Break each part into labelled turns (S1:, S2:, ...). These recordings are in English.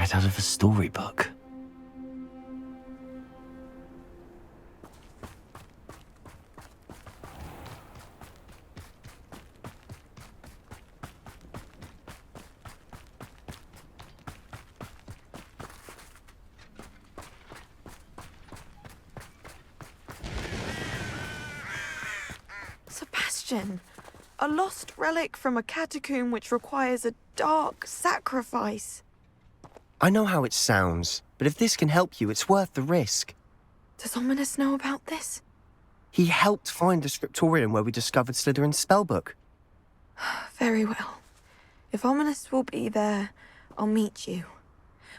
S1: right out of a storybook.
S2: Sebastian, a lost relic from a catacomb which requires a dark sacrifice.
S3: I know how it sounds, but if this can help you, it's worth the risk.
S2: Does Ominous know about this?
S3: He helped find the scriptorium where we discovered Slytherin's spellbook.
S2: Very well. If Ominous will be there, I'll meet you.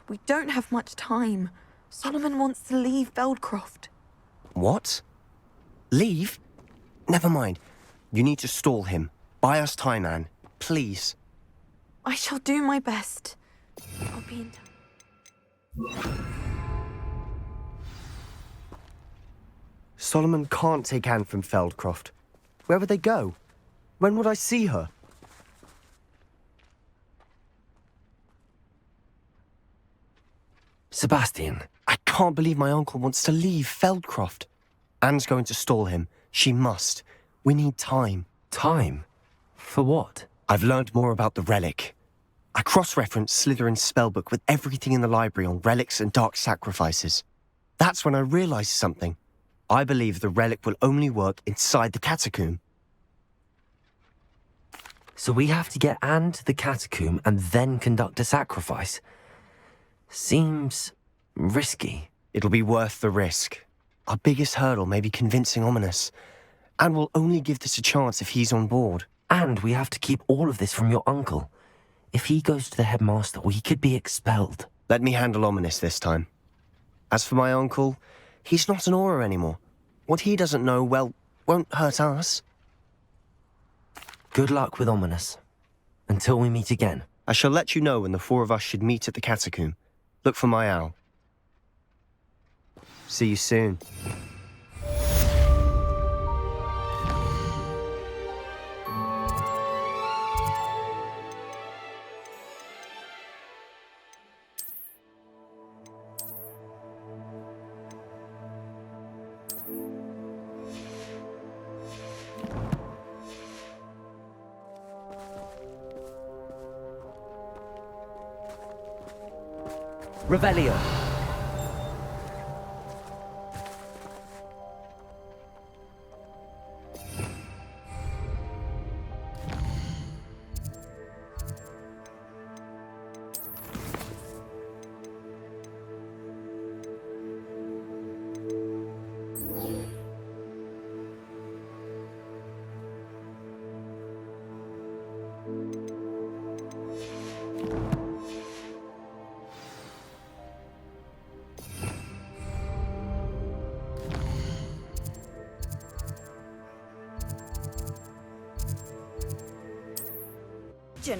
S2: We don't have much time. Solomon wants to leave Feldcroft.
S3: What? Leave? Never mind. You need to stall him. Buy us time, Anne. Please.
S2: I shall do my best. I'll be in touch.
S3: Solomon can't take Anne from Feldcroft. Where would they go? When would I see her?
S1: Sebastian.
S3: I can't believe my uncle wants to leave Feldcroft. Anne's going to stall him. She must. We need time.
S1: Time? For what?
S3: I've learned more about the relic. I cross-referenced Slytherin's spellbook with everything in the library on relics and dark sacrifices. That's when I realized something. I believe the relic will only work inside the catacomb.
S1: So we have to get Anne to the catacomb and then conduct a sacrifice? Seems risky.
S3: It'll be worth the risk. Our biggest hurdle may be convincing Ominous. And we'll only give this a chance if he's on board.
S1: And we have to keep all of this from your uncle. If he goes to the headmaster, he could be expelled.
S3: Let me handle Ominous this time. As for my uncle, he's not an Auror anymore. What he doesn't know, well, won't hurt us.
S1: Good luck with Ominous. Until we meet again.
S3: I shall let you know when the four of us should meet at the catacomb. Look for my owl. See you soon.
S1: Revelio.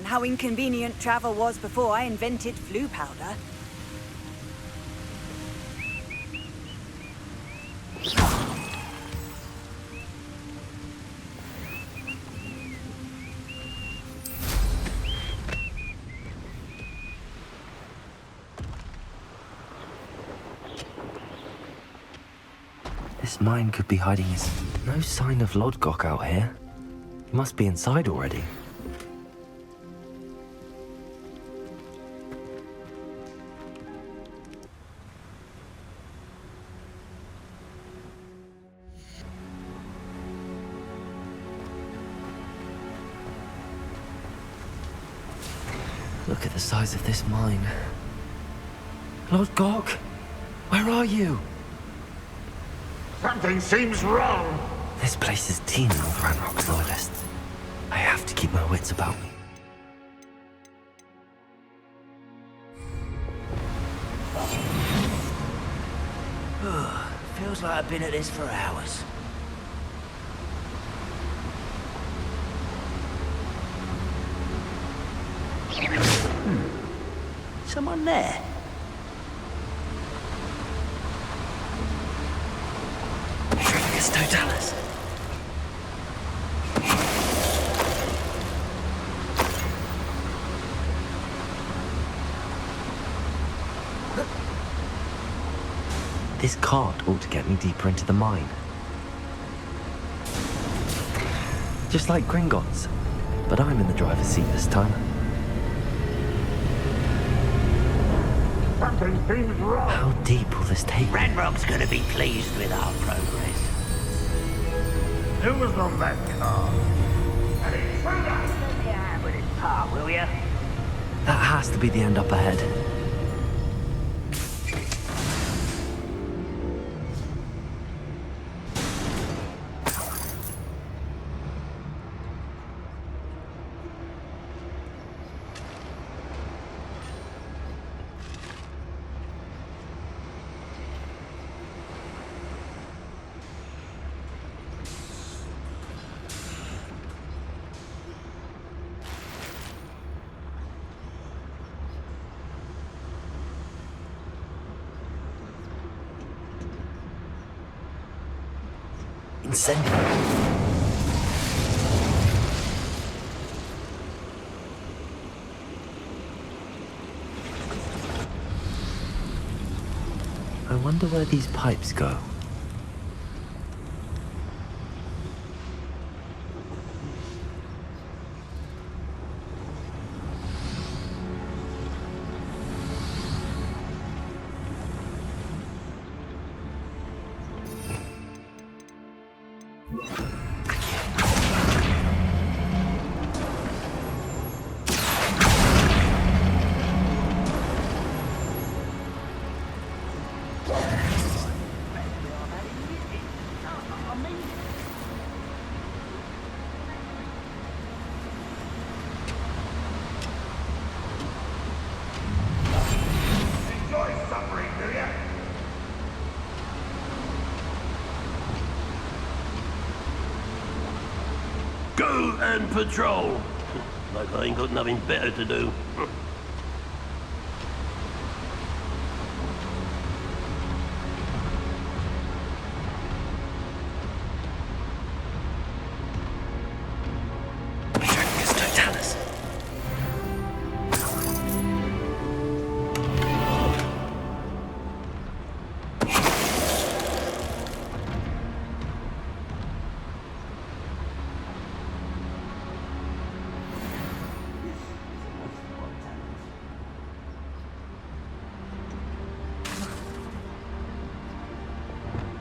S4: How inconvenient travel was before I invented flu powder.
S1: This mine could be hiding his... No sign of Lodgok out here. He must be inside already. Look at the size of this mine. Lodgok, where are you?
S5: Something seems wrong.
S1: This place is teeming with Ranrock's loyalists. I have to keep my wits about me.
S4: Feels like I've been at this for hours. Someone there?
S1: It's Totalis. This cart ought to get me deeper into the mine. Just like Gringotts, but I'm in the driver's seat this time.
S5: Something seems wrong.
S1: How deep will this take me?
S6: Ranrock's gonna be pleased with our progress.
S5: Who was on that car? An intruder!
S6: Let me out with his part, will ya?
S1: That has to be the end up ahead. Incendiary. I wonder where these pipes go.
S5: Enjoy suffering, do ya?
S7: Go and patrol. Like I ain't got nothing better to do.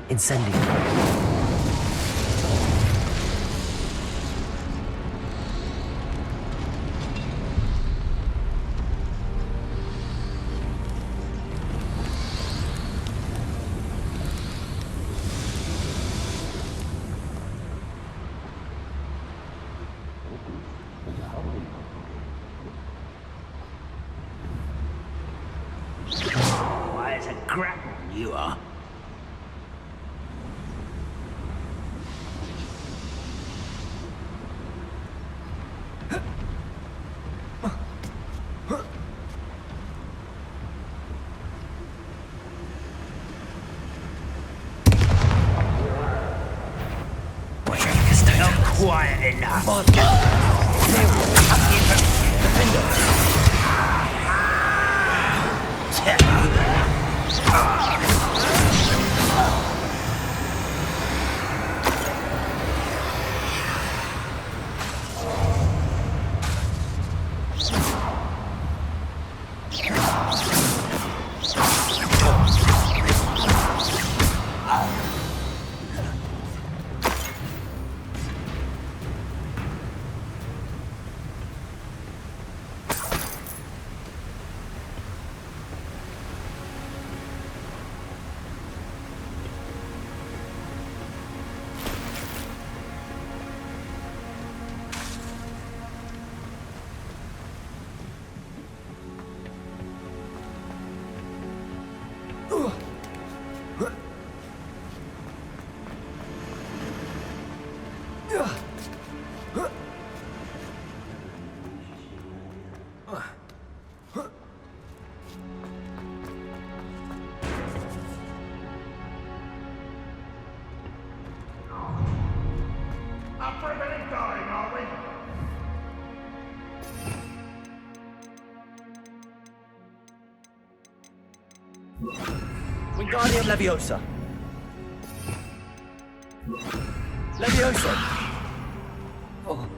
S1: Incendiary.
S6: Why, it's a grapple, you are. Not quiet enough.
S5: Up for a minute dying, are we?
S8: Wingardium Leviosa. Leviosa. Oh.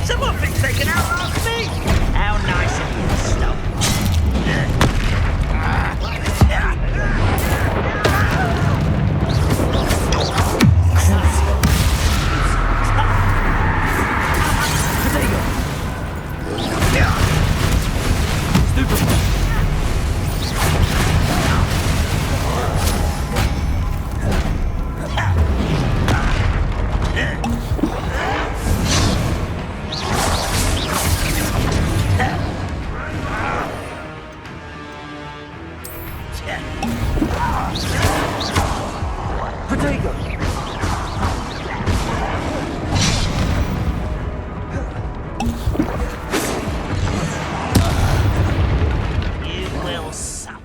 S6: Someone been taken out last week! How nice of you to stop. You will sup.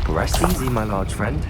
S1: Rest easy, my large friend.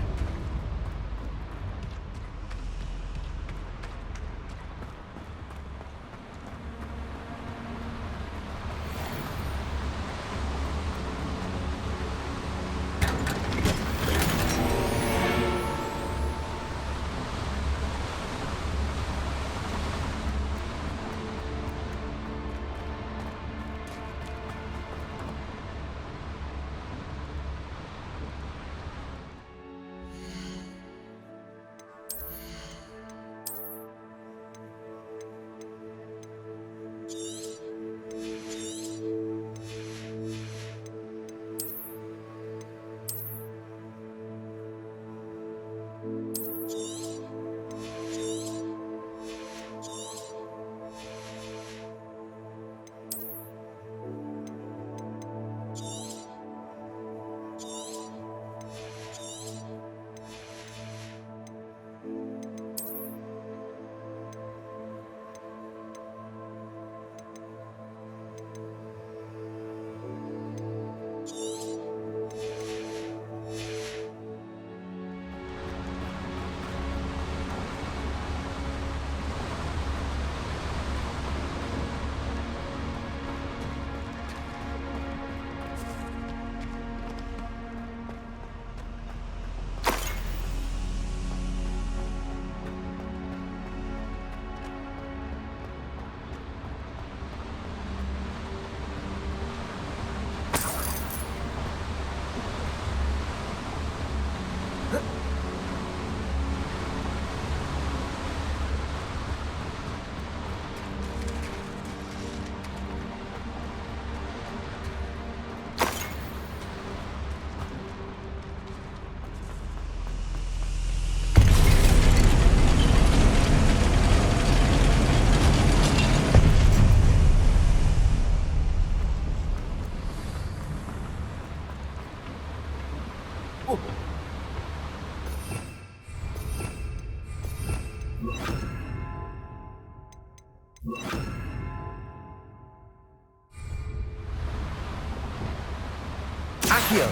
S8: Accio!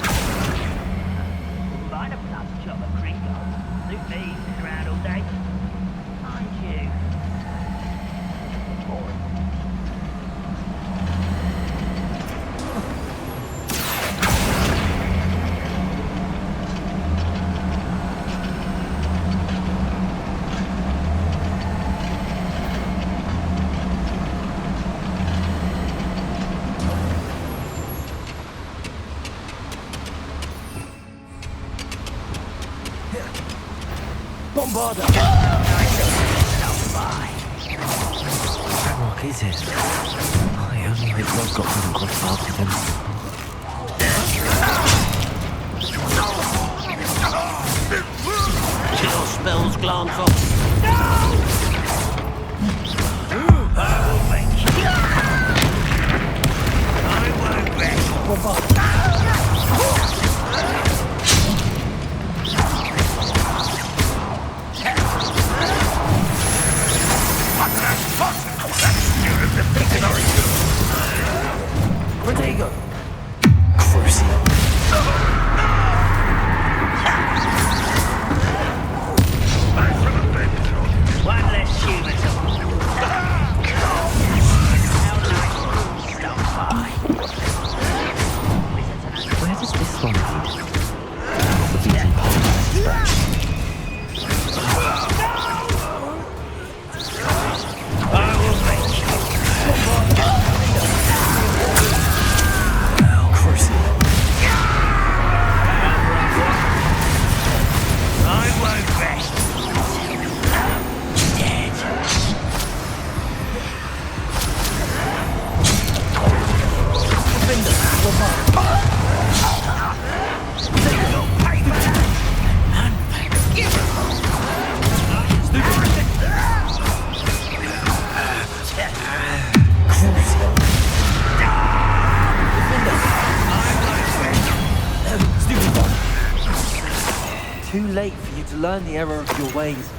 S6: Find a plus job at Gringotts. Luke me sitting around all day. Aren't you?
S8: Bombarda!
S1: What rock is it? I only hope God's got some good path with him.
S7: Chill spells glance off.
S6: I will make you. I won't rest.
S8: Protego!
S1: Crucial.
S6: One less human to How nice stop by.
S8: to learn the error of your ways.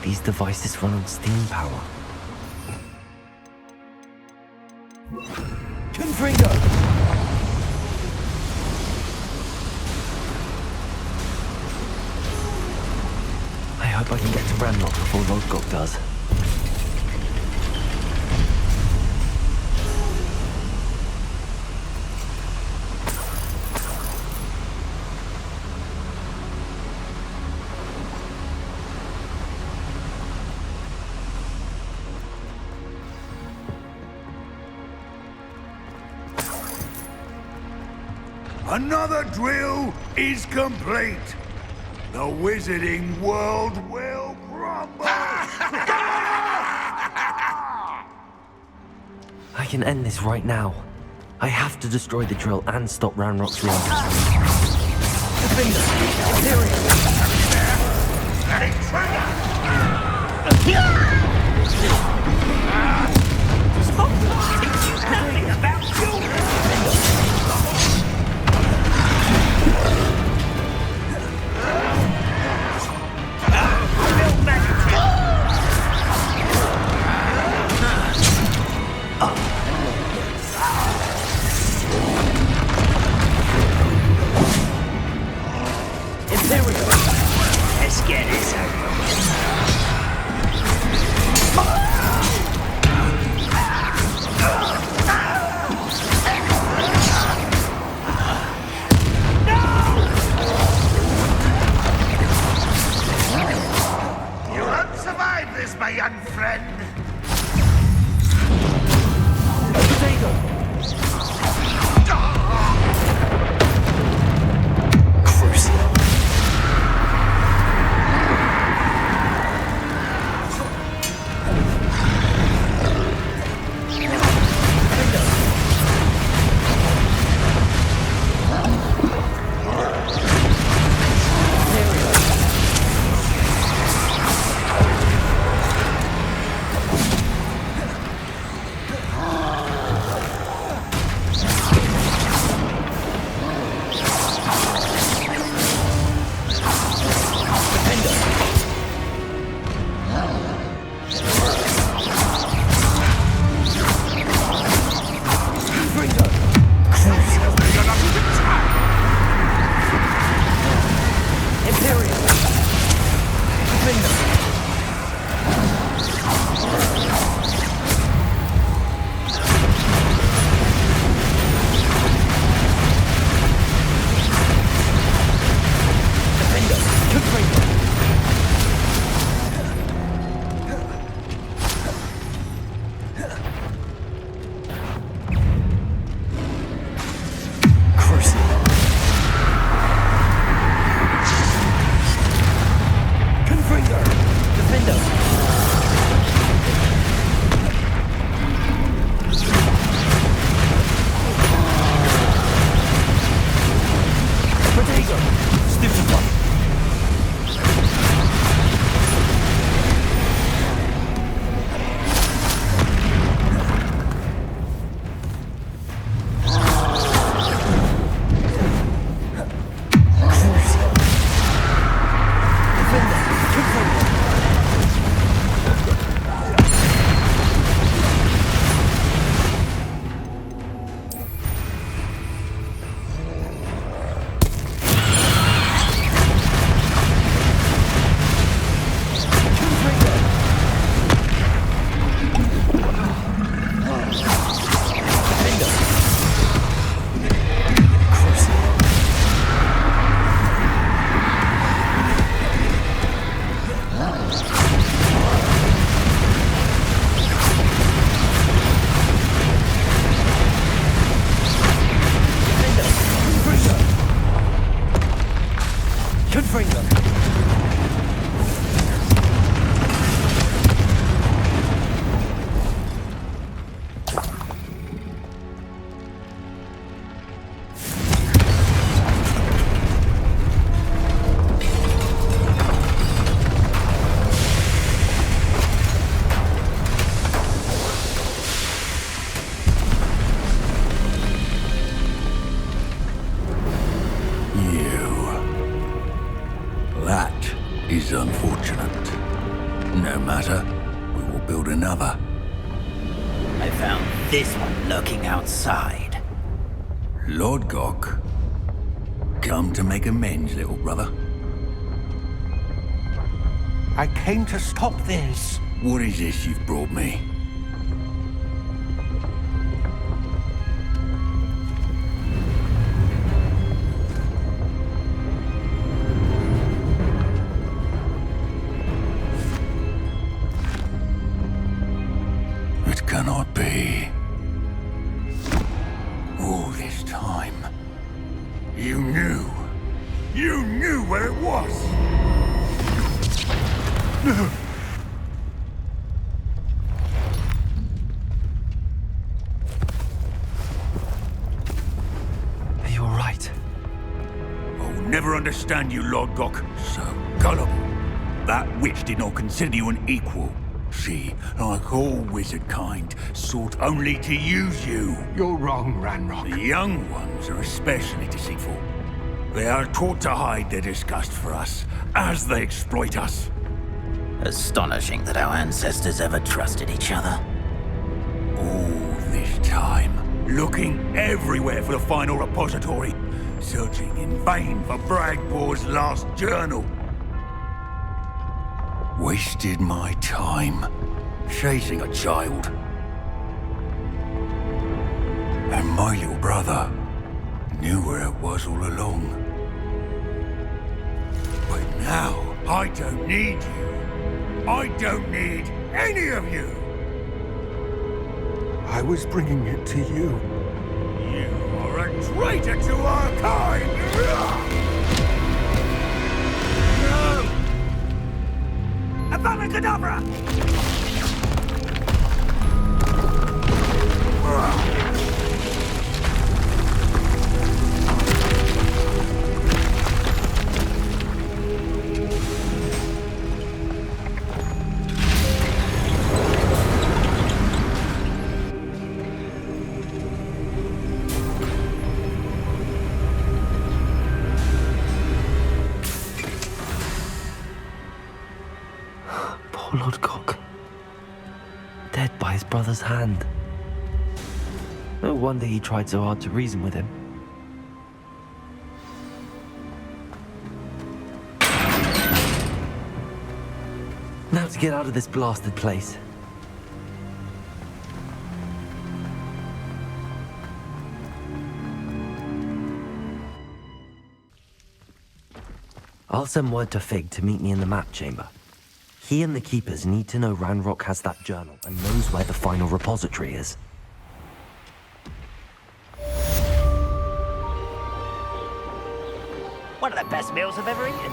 S1: These devices run on steam power.
S8: Confringo!
S1: I hope I can get to Ranrock before Lodgok does.
S5: Another drill is complete. The wizarding world will crumble.
S1: I can end this right now. I have to destroy the drill and stop Ranrock's run.
S6: Nothing about you! Let's get this over
S5: You won't survive this, my young friend.
S9: Unfortunate. No matter. We will build another.
S6: I found this one lurking outside.
S9: Lord Gok. Come to make amends, little brother.
S5: I came to stop this.
S9: What is this you've brought me? It cannot be. All this time,
S5: You knew. You knew where it was.
S1: Are you all right?
S5: I'll never understand you, Lord Gok. So gullible. That witch did not consider you an equal. She, like all wizard kind, sought only to use you. You're wrong, Ranrock. The young ones are especially deceitful. They are taught to hide their disgust for us, as they exploit us.
S6: Astonishing that our ancestors ever trusted each other.
S5: All this time, looking everywhere for the final repository, searching in vain for Bragbor's last journal.
S9: wasted my time chasing a child. And my little brother knew where it was all along.
S5: But now, I don't need you. I don't need any of you.
S10: I was bringing it to you.
S5: You are a traitor to our kind! No! Abracadabra!
S1: Poor Lord Cock. Dead by his brother's hand. No wonder he tried so hard to reason with him. Now to get out of this blasted place. I'll send word to Fig to meet me in the map chamber. He and the Keepers need to know Ranrock has that journal and knows where the final repository is.
S6: One of the best meals I've ever eaten.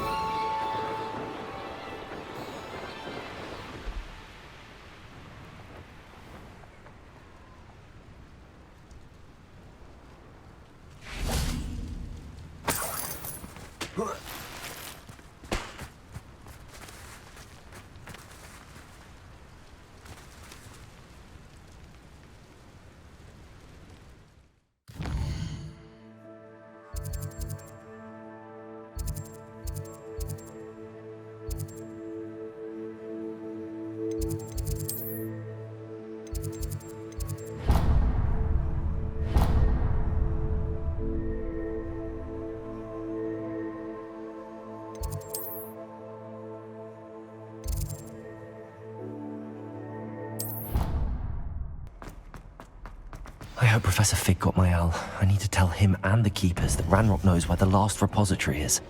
S1: I hope Professor Fig got my owl. I need to tell him and the Keepers that Ranrock knows where the last repository is.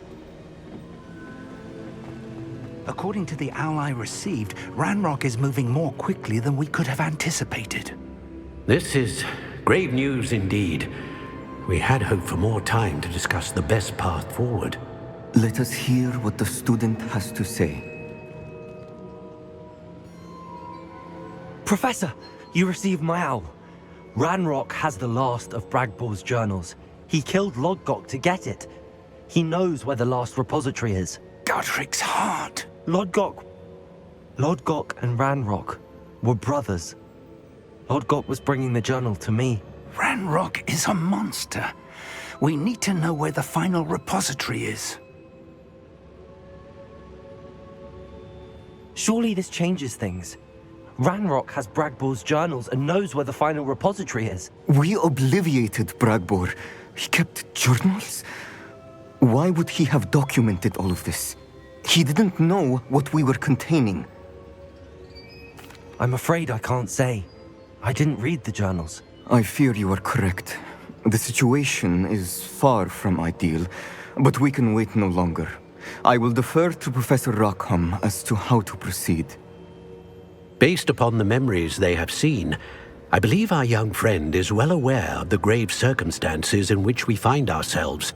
S11: According to the owl I received, Ranrock is moving more quickly than we could have anticipated.
S12: This is grave news indeed. We had hoped for more time to discuss the best path forward.
S13: Let us hear what the student has to say.
S1: Professor, you received my owl. Ranrock has the last of Bragbor's journals. He killed Lodgok to get it. He knows where the last repository is.
S11: Godric's heart.
S1: Lodgok and Ranrock were brothers. Lodgok was bringing the journal to me.
S11: Ranrock is a monster. We need to know where the final repository is.
S1: Surely this changes things. Ranrock has Bragbor's journals and knows where the final repository is.
S13: We obliviated Bragbor. He kept journals? Why would he have documented all of this? He didn't know what we were containing.
S1: I'm afraid I can't say. I didn't read the journals.
S13: I fear you are correct. The situation is far from ideal, but we can wait no longer. I will defer to Professor Rockham as to how to proceed.
S12: Based upon the memories they have seen, I believe our young friend is well aware of the grave circumstances in which we find ourselves.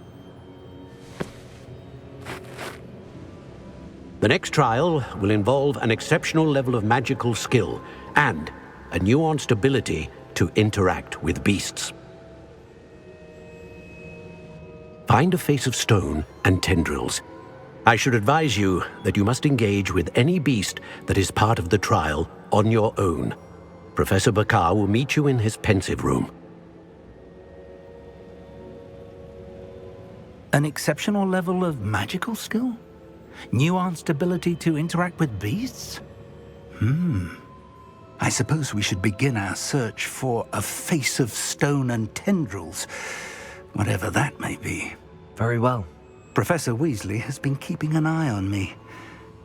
S12: The next trial will involve an exceptional level of magical skill and a nuanced ability to interact with beasts. Find a face of stone and tendrils. I should advise you that you must engage with any beast that is part of the trial on your own. Professor Bakar will meet you in his pensive room.
S11: An exceptional level of magical skill? Nuanced ability to interact with beasts? I suppose we should begin our search for a face of stone and tendrils, whatever that may be.
S1: Very well.
S11: Professor Weasley has been keeping an eye on me.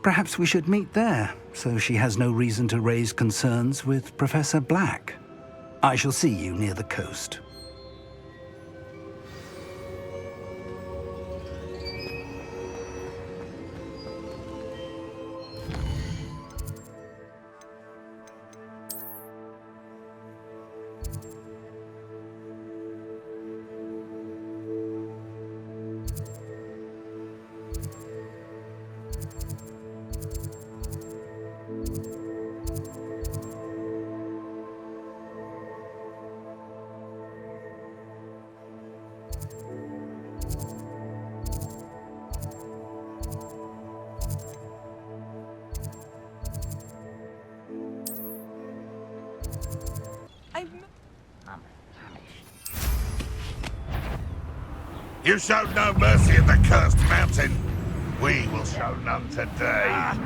S11: Perhaps we should meet there, so she has no reason to raise concerns with Professor Black. I shall see you near the coast.
S14: You showed no mercy at the cursed mountain. We will show none today.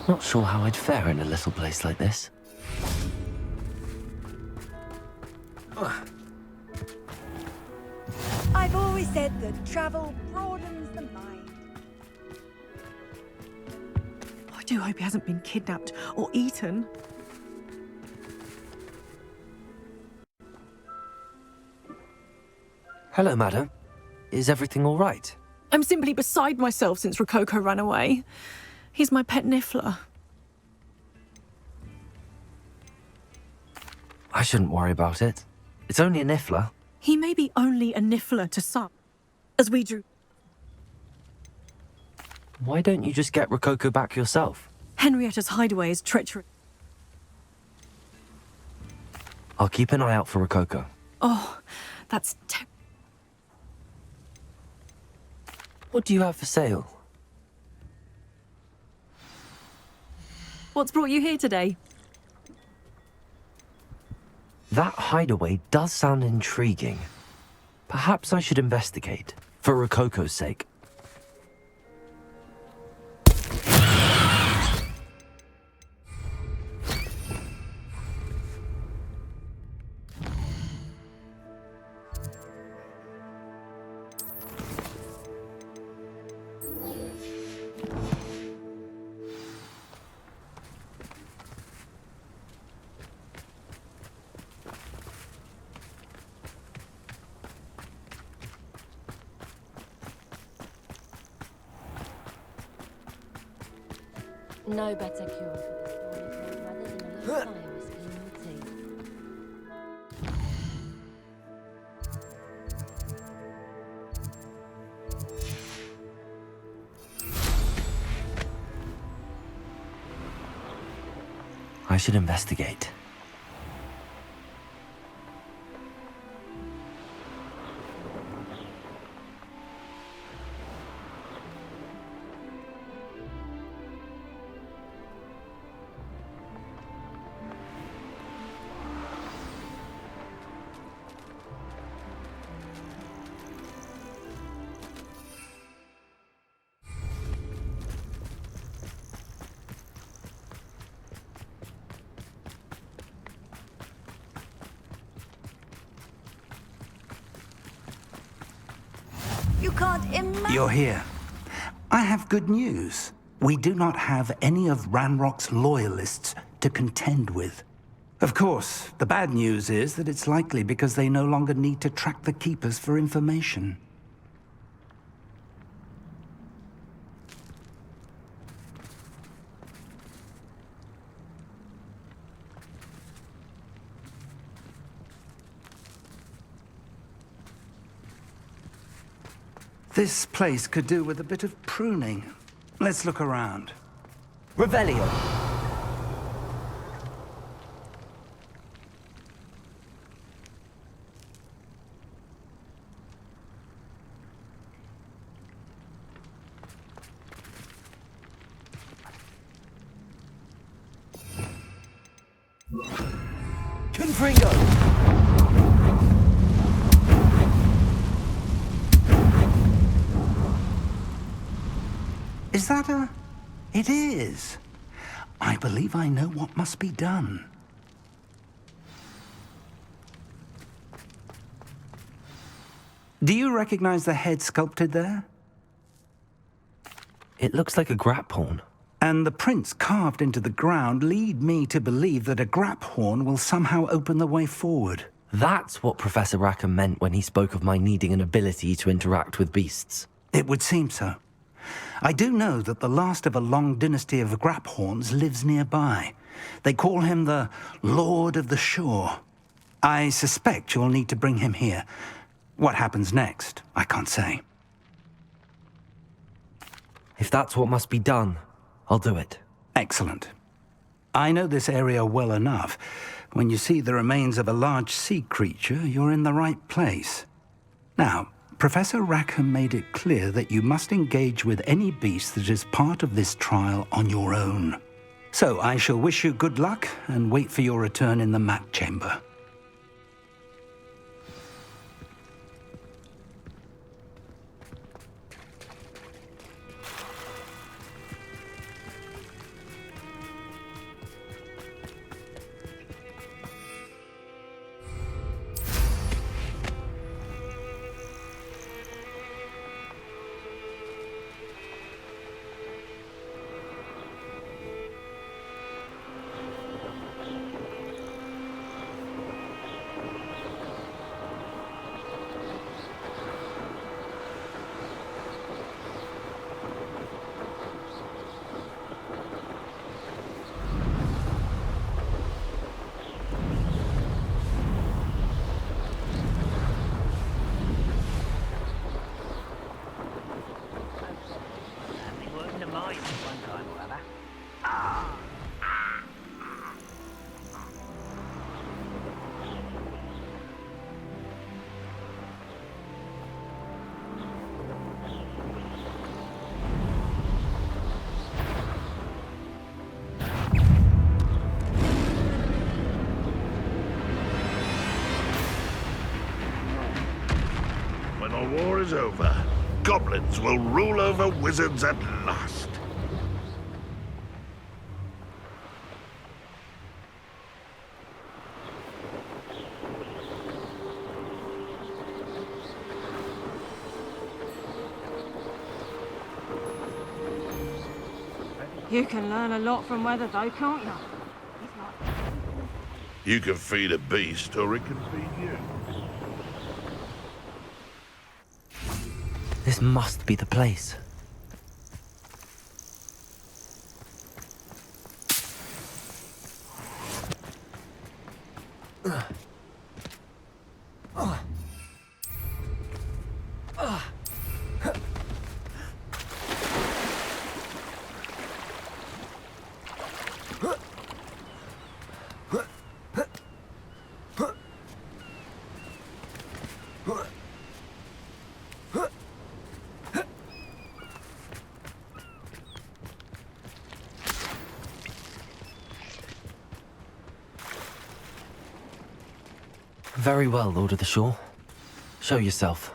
S1: Not sure how I'd fare in a little place like this.
S4: I've always said that travel broadens the mind.
S15: I do hope he hasn't been kidnapped or eaten.
S1: Hello, madam. Is everything all right?
S15: I'm simply beside myself since Rococo ran away. He's my pet Niffler.
S1: I shouldn't worry about it. It's only a Niffler.
S15: He may be only a Niffler to some, as we drew.
S1: Why don't you just get Rococo back yourself?
S15: Henrietta's hideaway is treacherous.
S1: I'll keep an eye out for Rococo.
S15: Oh, that's
S1: What do you have for sale?
S15: What's brought you here today?
S1: That hideaway does sound intriguing. Perhaps I should investigate, for Rococo's sake.
S16: No better cure for this thorny rather than a little fire whiskey in your tea.
S1: I should investigate.
S4: You can't imagine.
S11: You're here. I have good news. We do not have any of Ranrock's loyalists to contend with. Of course, the bad news is that it's likely because they no longer need to track the Keepers for information. This place could do with a bit of pruning. Let's look around.
S1: Revelio. Confringo.
S11: Is that a... It is. I believe I know what must be done. Do you recognize the head sculpted there?
S1: It looks like a grap horn.
S11: And the prints carved into the ground lead me to believe that a grap horn will somehow open the way forward.
S1: That's what Professor Rackham meant when he spoke of my needing an ability to interact with beasts.
S11: It would seem so. I do know that the last of a long dynasty of Graphorns lives nearby. They call him the Lord of the Shore. I suspect you'll need to bring him here. What happens next, I can't say.
S1: If that's what must be done, I'll do it.
S11: Excellent. I know this area well enough. When you see the remains of a large sea creature, you're in the right place. Now, Professor Rackham made it clear that you must engage with any beast that is part of this trial on your own. So I shall wish you good luck and wait for your return in the map chamber.
S14: When the war is over, goblins will rule over wizards at last.
S17: You can learn a lot from weather though, can't you?
S14: You can feed a beast, or it can feed you.
S1: This must be the place. Very well, Lord of the Shore. Show yourself.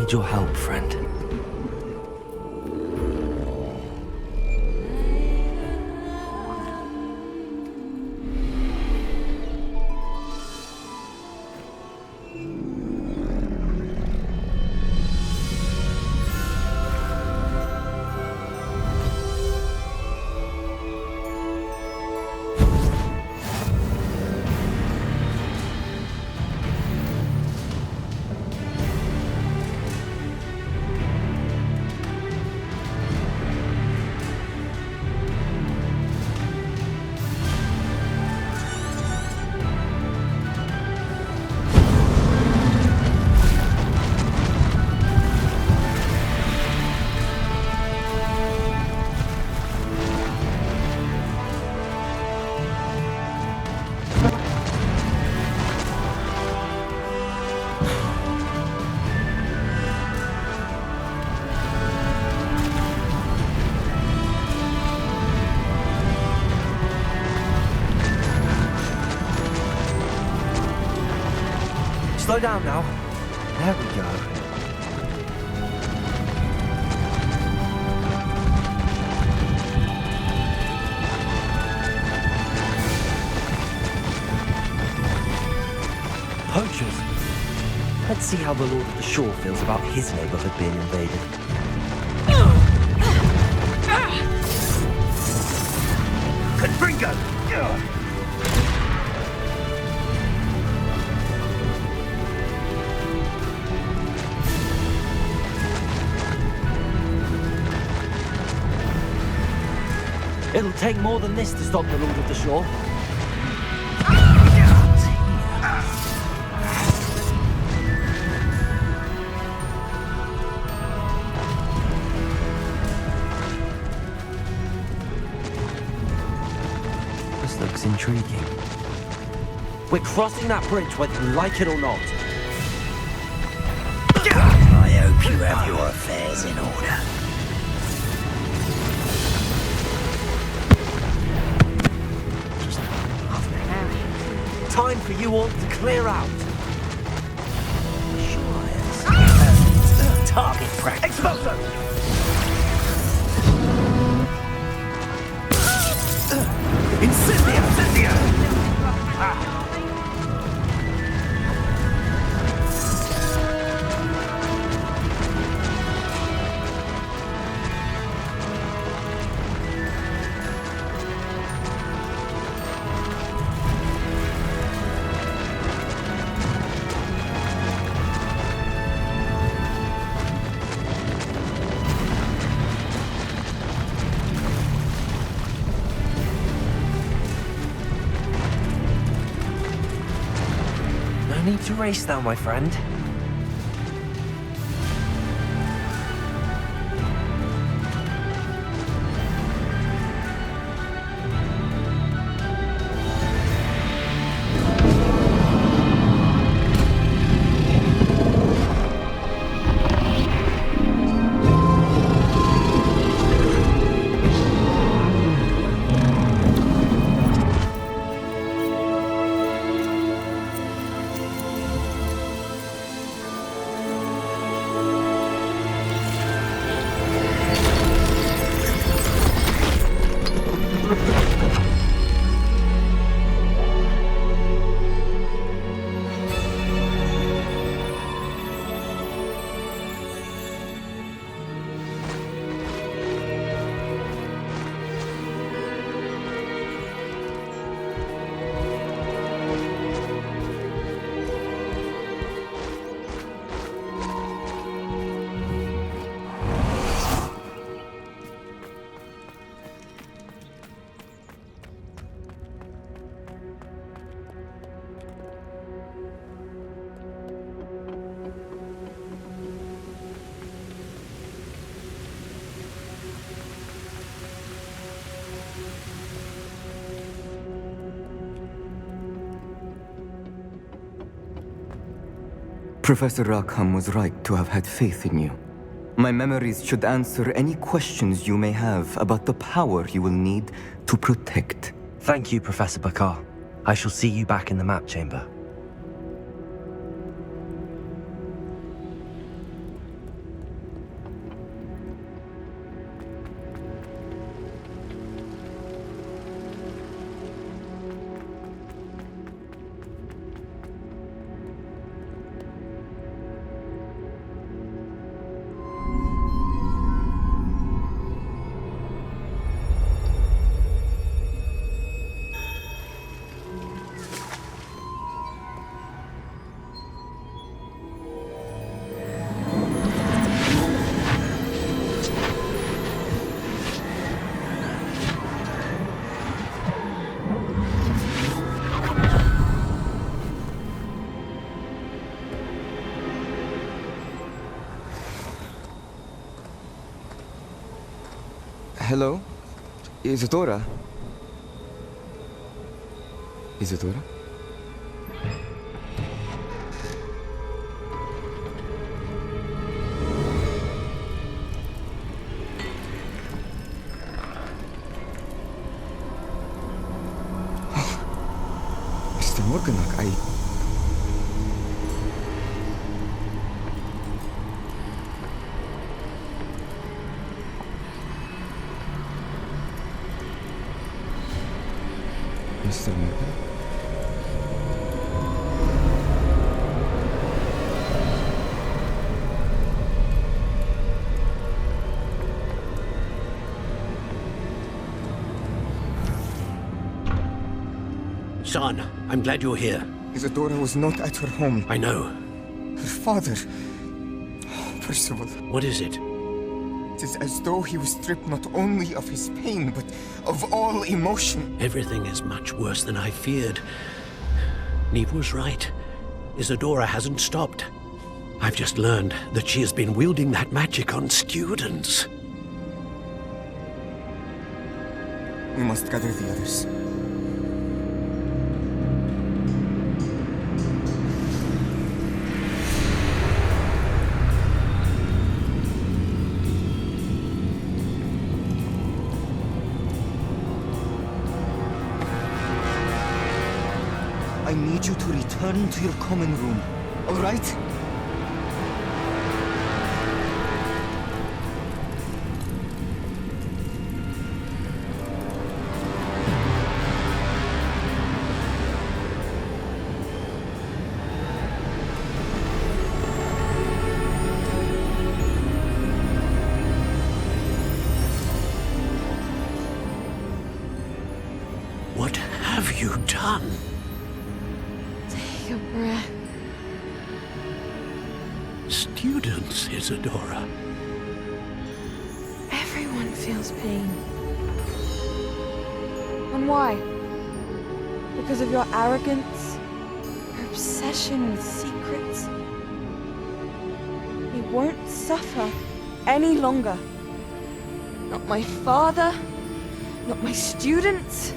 S1: need your help, friend. Slow down now. There we go. Poachers. Let's see how the Lord of the Shore feels about his neighborhood being invaded.
S5: Confringo!
S1: It'll take more than this to stop the Lord of the Shore. This looks intriguing. We're crossing that bridge whether you like it or not.
S6: I hope you have your affairs in order.
S1: Time for you all to clear out.
S6: Target practice.
S1: Exposo! Incendia! No need to race now, my friend.
S13: Professor Rackham was right to have had faith in you. My memories should answer any questions you may have about the power you will need to protect.
S1: Thank you, Professor Bakar. I shall see you back in the map chamber.
S13: Hello? Isadora? Isadora? Mr. Morganach, Mr. Morgan?
S12: Son, I'm glad you're here.
S13: Isadora was not at her home.
S12: I know.
S13: Her father... Percival.
S12: What is it?
S13: It is as though he was stripped not only of his pain, but of all emotion.
S12: Everything is much worse than I feared. Neve was right. Isadora hasn't stopped. I've just learned that she has been wielding that magic on students.
S13: We must gather the others. I need you to return to your common room, all right?
S12: What have you done?
S2: Take a breath.
S12: Students, Isadora.
S2: Everyone feels pain. And why? Because of your arrogance? Your obsession with secrets? We won't suffer any longer. Not my father, not my students,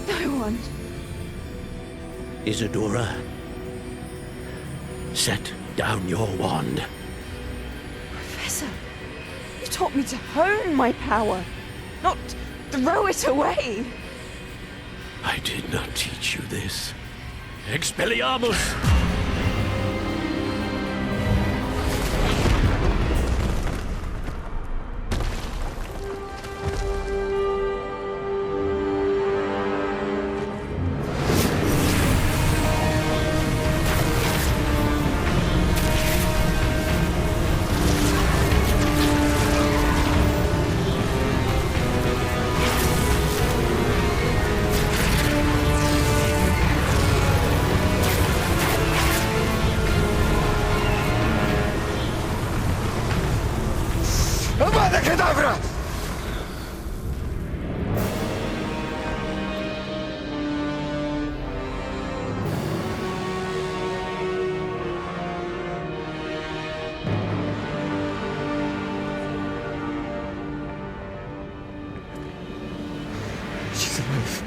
S2: no one.
S12: Isadora, set down your wand.
S2: Professor, you taught me to hone my power, not throw it away.
S12: I did not teach you this. Expelliarmus!
S13: Avada Kedavra! She's alive.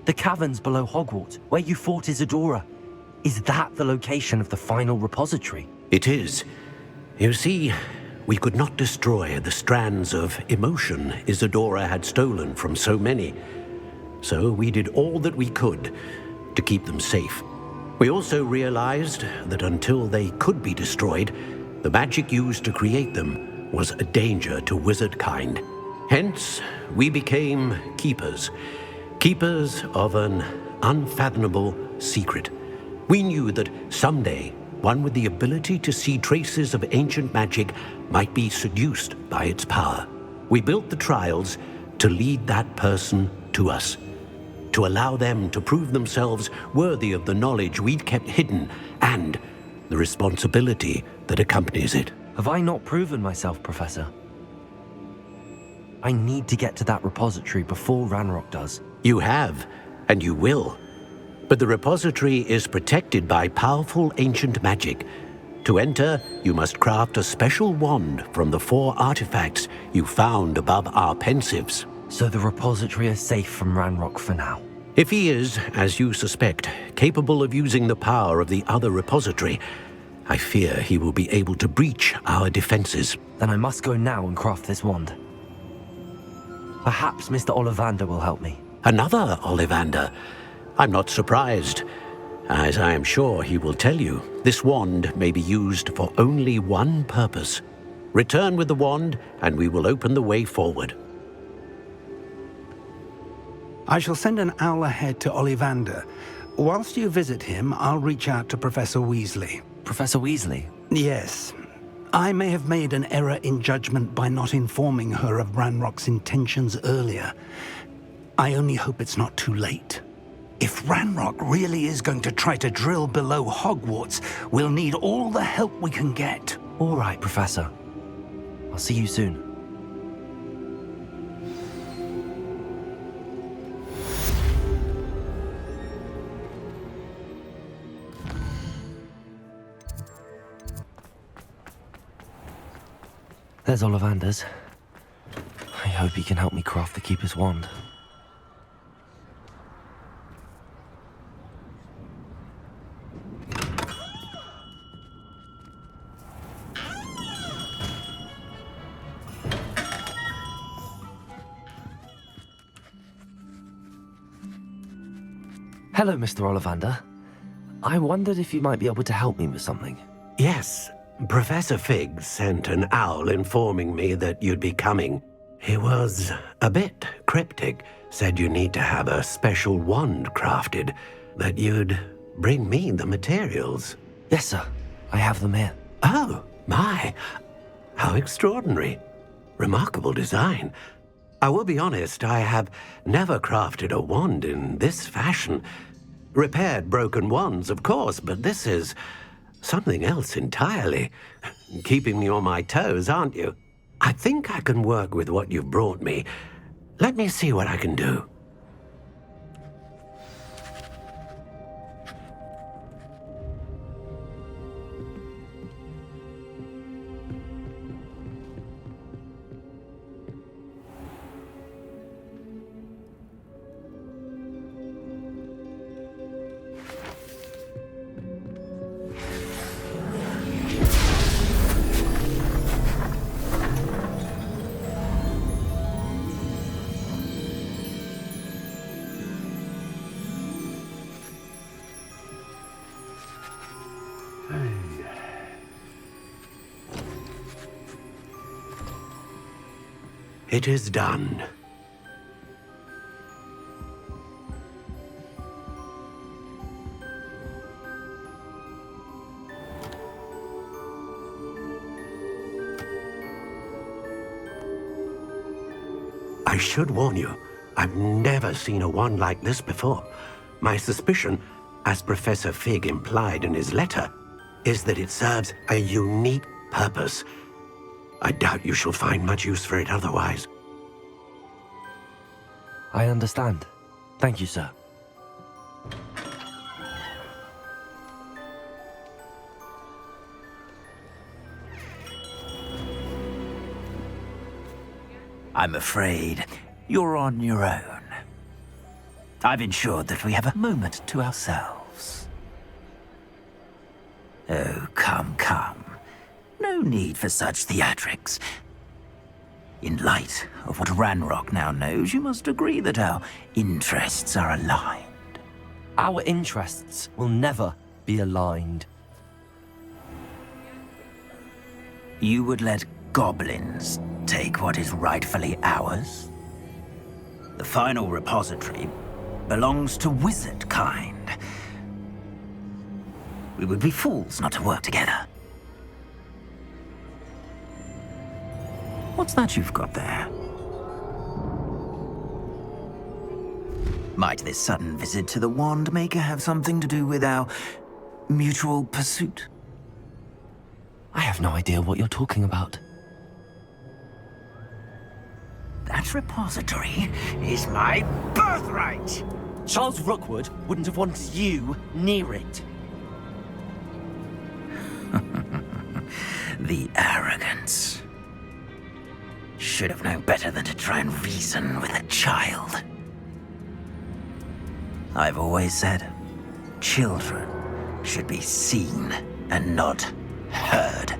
S1: The caverns below Hogwarts, where you fought Isadora. Is that the location of the final repository?
S12: It is. You see, we could not destroy the strands of emotion Isadora had stolen from so many. So we did all that we could to keep them safe. We also realized that until they could be destroyed, the magic used to create them was a danger to wizard kind. Hence, we became keepers. Keepers of an unfathomable secret. We knew that someday, one with the ability to see traces of ancient magic might be seduced by its power. We built the trials to lead that person to us, to allow them to prove themselves worthy of the knowledge we'd kept hidden and the responsibility that accompanies it.
S1: Have I not proven myself, Professor? I need to get to that repository before Ranrock does.
S12: You have, and you will. But the repository is protected by powerful ancient magic. To enter, you must craft a special wand from the 4 artifacts you found above our pensives.
S1: So the repository is safe from Ranrock for now?
S12: If he is, as you suspect, capable of using the power of the other repository, I fear he will be able to breach our defenses.
S1: Then I must go now and craft this wand. Perhaps Mr. Ollivander will help me.
S12: Another Ollivander? I'm not surprised, as I am sure he will tell you. This wand may be used for only one purpose. Return with the wand, and we will open the way forward.
S11: I shall send an owl ahead to Ollivander. Whilst you visit him, I'll reach out to Professor Weasley.
S1: Professor Weasley?
S11: Yes. I may have made an error in judgment by not informing her of Ranrock's intentions earlier. I only hope it's not too late. If Ranrock really is going to try to drill below Hogwarts, we'll need all the help we can get.
S1: All right, Professor. I'll see you soon. There's Ollivander's. I hope he can help me craft the Keeper's wand. Hello, Mr. Ollivander. I wondered if you might be able to help me with something.
S12: Yes, Professor Fig sent an owl informing me that you'd be coming. He was a bit cryptic, said you need to have a special wand crafted, that you'd bring me the materials.
S1: Yes, sir. I have them here.
S12: Oh, my. How extraordinary. Remarkable design. I will be honest, I have never crafted a wand in this fashion. Repaired broken wands, of course, but this is something else entirely. Keeping me on my toes, aren't you? I think I can work with what you've brought me. Let me see what I can do. It is done. I should warn you, I've never seen a wand like this before. My suspicion, as Professor Fig implied in his letter, is that it serves a unique purpose. I doubt you shall find much use for it otherwise.
S1: I understand. Thank you, sir.
S6: I'm afraid you're on your own. I've ensured that we have a moment to ourselves. Oh, come, come. No no need for such theatrics. In light of what Ranrock now knows, you must agree that our interests are aligned.
S1: Our interests will never be aligned.
S6: You would let goblins take what is rightfully ours? The final repository belongs to wizard kind. We would be fools not to work together. What's that you've got there? Might this sudden visit to the Wand Maker have something to do with our mutual pursuit?
S1: I have no idea what you're talking about.
S6: That repository is my birthright!
S1: Charles Rookwood wouldn't have wanted you near it.
S6: The arrogance. Should have known better than to try and reason with a child. I've always said, children should be seen and not heard.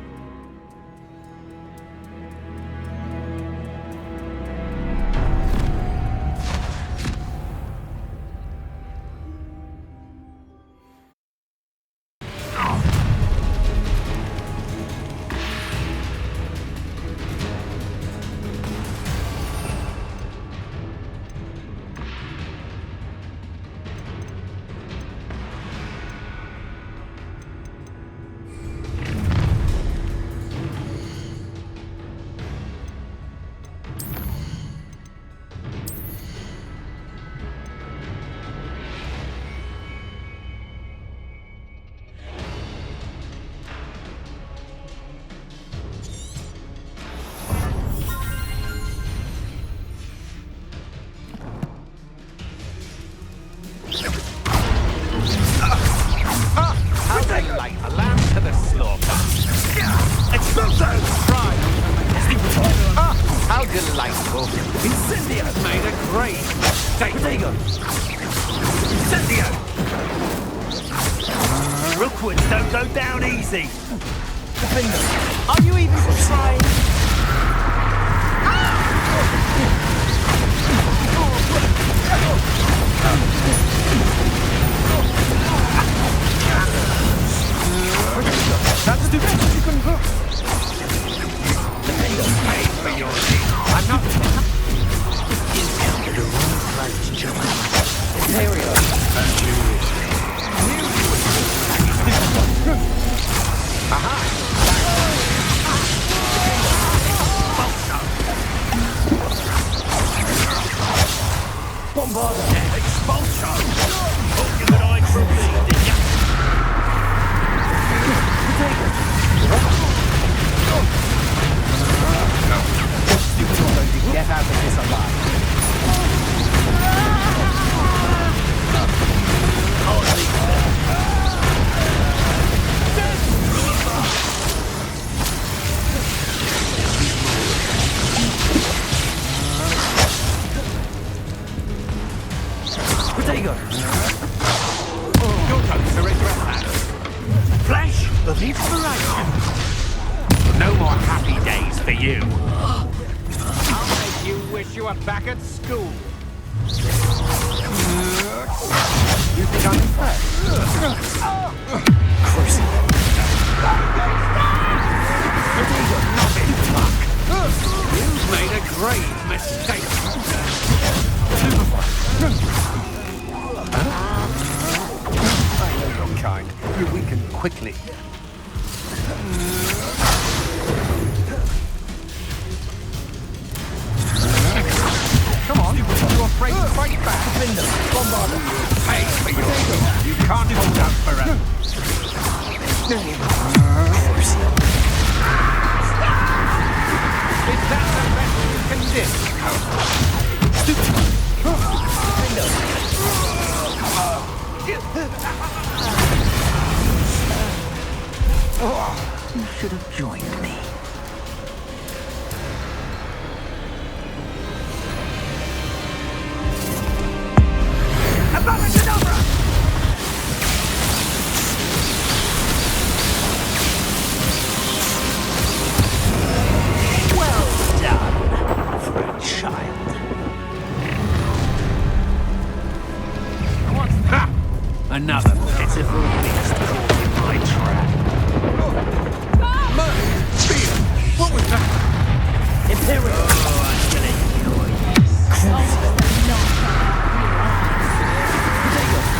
S6: You should have joined me.
S5: Another pitiful beast caught in my trap.
S10: Spear! What was that?
S8: Imperial!
S5: Oh, I'm gonna kill you.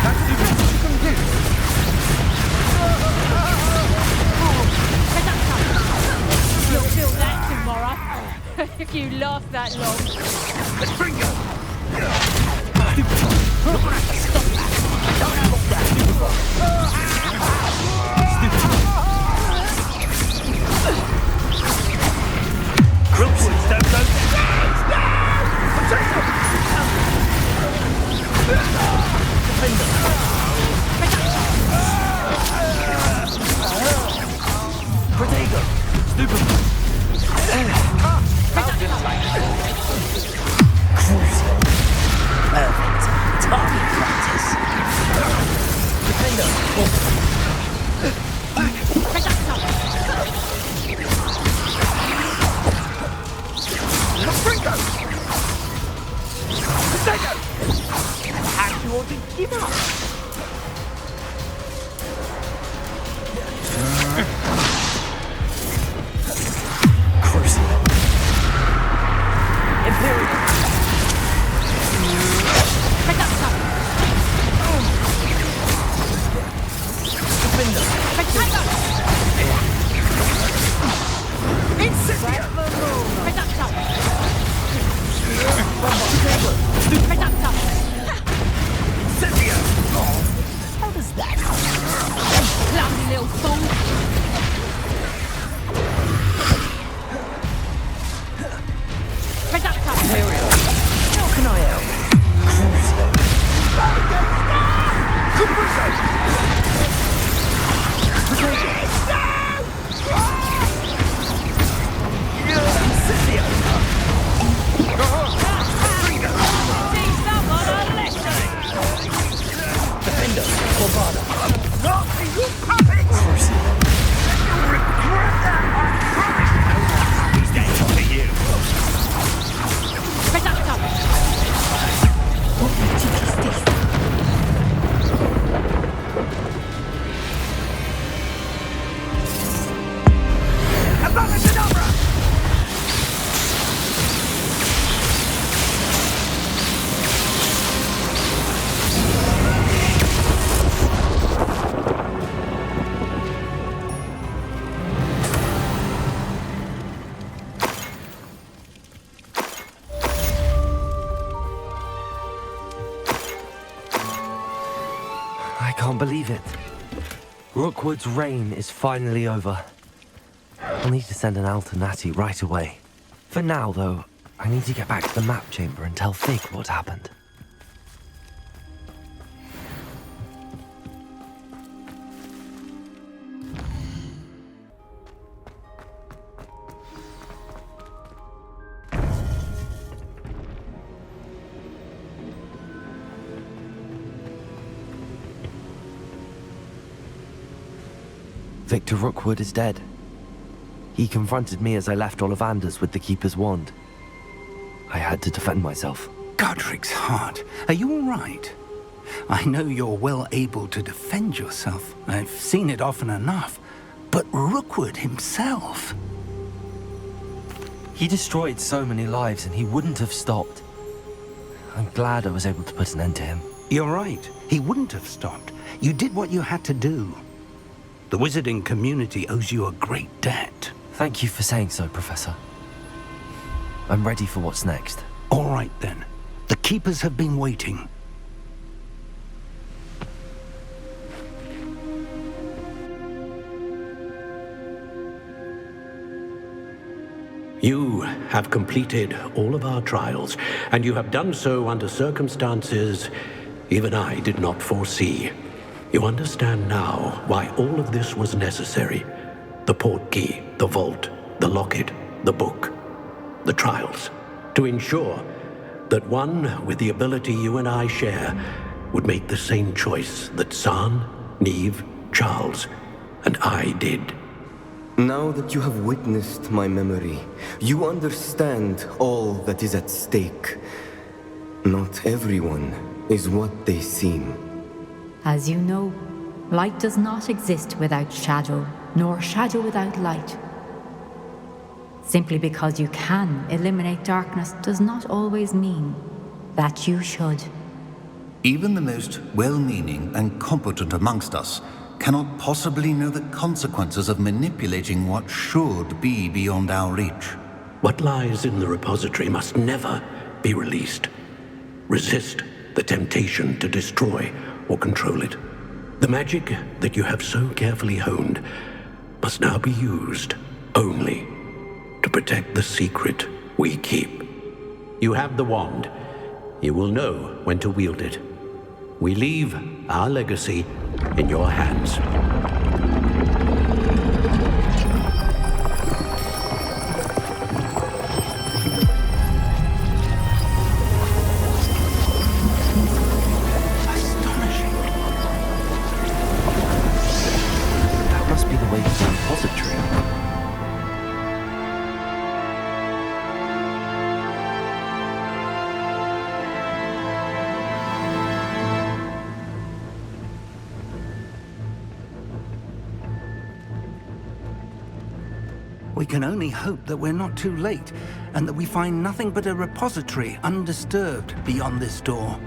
S10: That's the best you can do!
S17: You'll feel that tomorrow. If you last that long.
S5: Let's bring you! Crookswood, stop those!
S8: Protego!
S5: Stupid!
S8: Perfect. Target practice. Defender!
S10: Ringo! Protego!
S8: How do you want to give up? Crucible. Imperial. Defender.
S10: Incendio!
S8: Incendio! How does that happen?
S17: Clumsy little fool.
S8: Imperial. How can I help? Incendio!
S17: Teach someone a lesson.
S8: Defender. Corvada.
S10: Not you puppets! You'll regret that, I promise!
S5: He's dead to you.
S1: I can't believe it. Rookwood's reign is finally over. I'll need to send an Alternati right away. For now, though, I need to get back to the map chamber and tell Fig what happened. Victor Rookwood is dead. He confronted me as I left Ollivander's with the Keeper's wand. I had to defend myself.
S11: Godric's heart. Are you all right? I know you're well able to defend yourself. I've seen it often enough. But Rookwood himself...
S1: He destroyed so many lives and he wouldn't have stopped. I'm glad I was able to put an end to him.
S11: You're right. He wouldn't have stopped. You did what you had to do. The wizarding community owes you a great debt.
S1: Thank you for saying so, Professor. I'm ready for what's next.
S11: All right, then. The Keepers have been waiting.
S12: You have completed all of our trials, and you have done so under circumstances even I did not foresee. You understand now why all of this was necessary. The portkey, the vault, the locket, the book, the trials. To ensure that one with the ability you and I share would make the same choice that San, Neve, Charles, and I did.
S13: Now that you have witnessed my memory, you understand all that is at stake. Not everyone is what they seem.
S18: As you know, light does not exist without shadow, nor shadow without light. Simply because you can eliminate darkness does not always mean that you should.
S19: Even the most well-meaning and competent amongst us cannot possibly know the consequences of manipulating what should be beyond our reach.
S12: What lies in the repository must never be released. Resist the temptation to destroy or control it. The magic that you have so carefully honed must now be used only to protect the secret we keep. You have the wand. You will know when to wield it. We leave our legacy in your hands.
S1: That must be the way to the repository.
S11: We can only hope that we're not too late, and that we find nothing but a repository undisturbed beyond this door.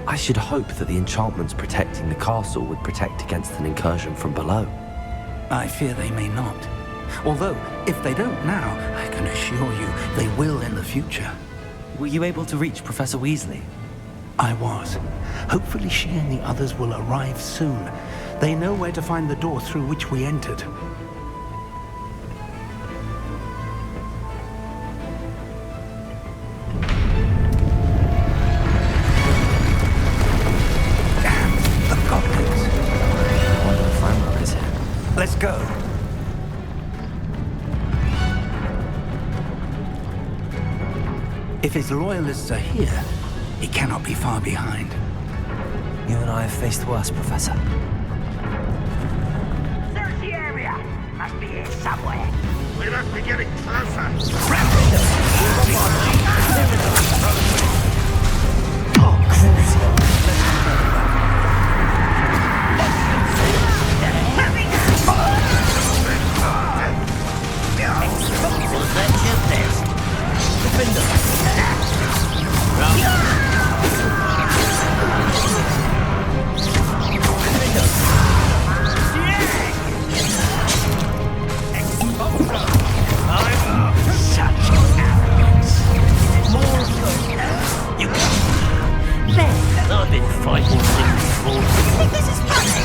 S1: I should hope that the enchantments protecting the castle would protect against an incursion from below.
S11: I fear they may not. Although, if they don't now, I can assure you they will in the future.
S1: Were you able to reach Professor Weasley?
S11: I was. Hopefully she and the others will arrive soon. They know where to find the door through which we entered. Let's go. If his loyalists are here, he cannot be far behind.
S1: You and I have faced worse, Professor.
S10: Search the area. Must be here somewhere.
S14: We must be getting closer.
S7: I've been fighting things before.
S10: You think this is funny?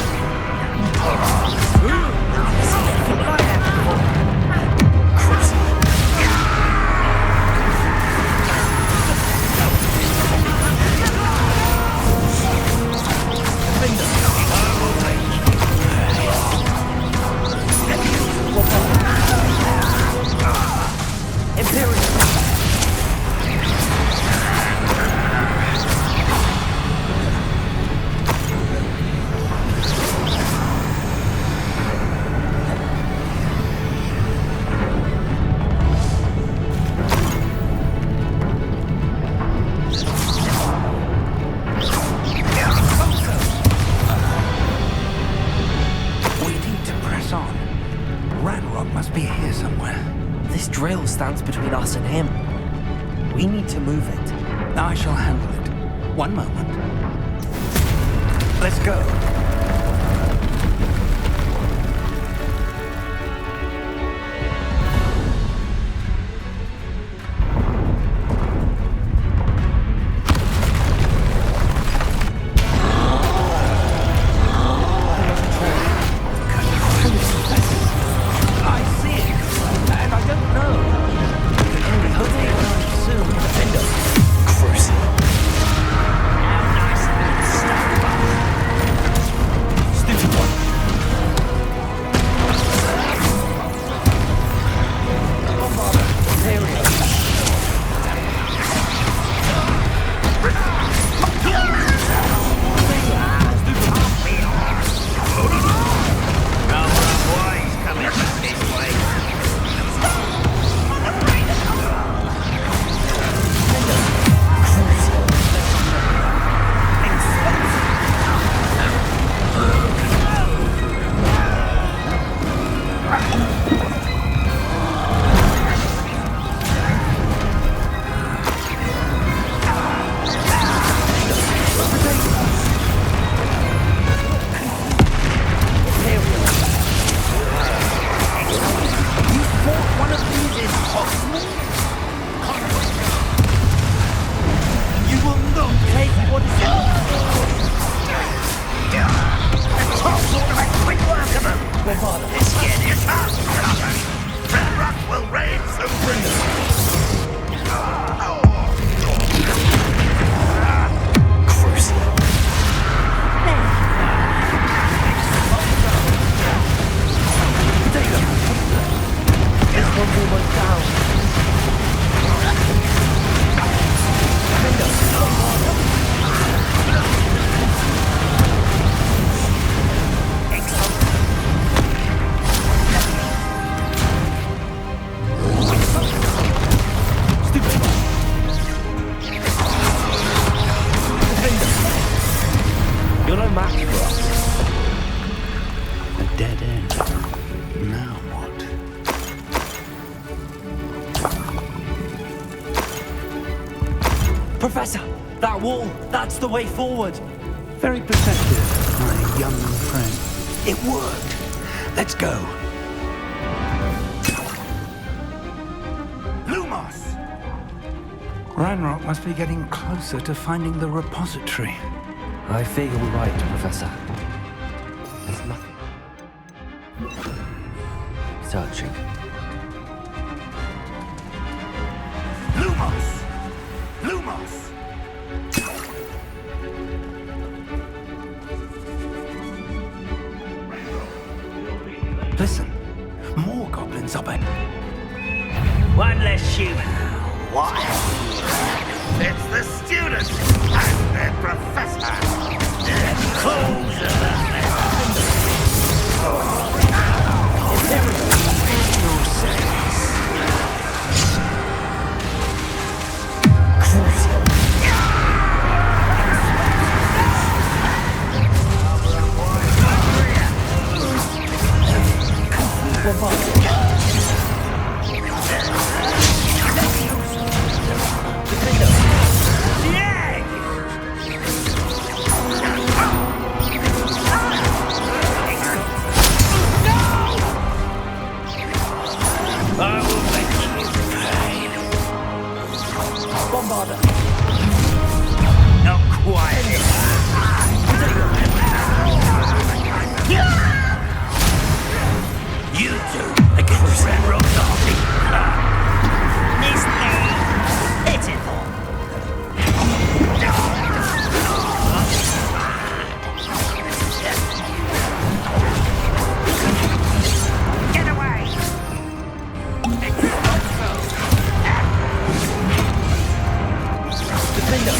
S1: Stands between us and him. We need to move it.
S11: I shall handle it. One moment. Let's go.
S1: Professor! That wall! That's the way forward!
S11: Very perceptive, my young friend.
S6: It worked. Let's go.
S5: Lumos!
S11: Ranrock must be getting closer to finding the repository.
S1: I fear you're right, Professor. There's nothing. Searching.
S5: Lumos! Lumos!
S11: Listen, more goblins up ahead.
S6: One less human.
S14: What? It's the students and their professor.
S6: Not quite. You two against Ranrock's army. This pitiful. Get away!
S1: Defender!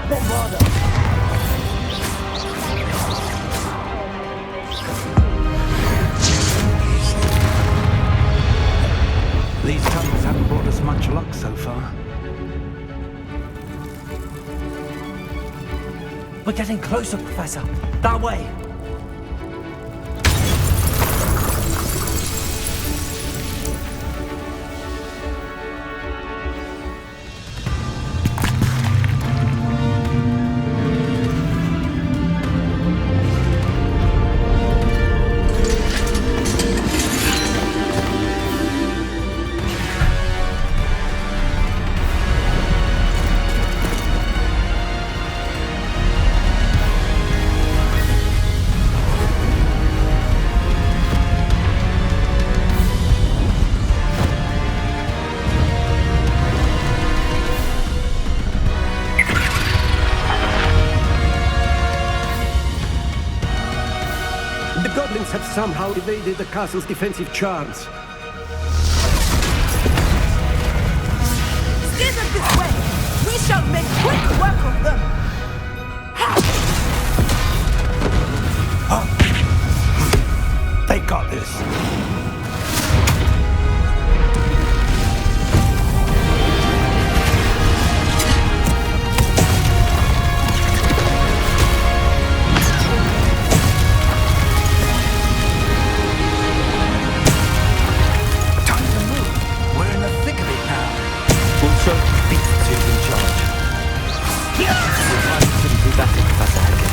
S1: Bombarda!
S11: These tunnels haven't brought us much luck so far.
S1: We're getting closer, Professor. That way.
S12: Have somehow evaded the castle's defensive charms.
S4: Steer them this way! We These young men quick work on them!
S11: They got this.
S6: Time to move. We're in the thick of it now.
S1: We'll show these beasts who's in charge. I couldn't do better, Professor Hagen.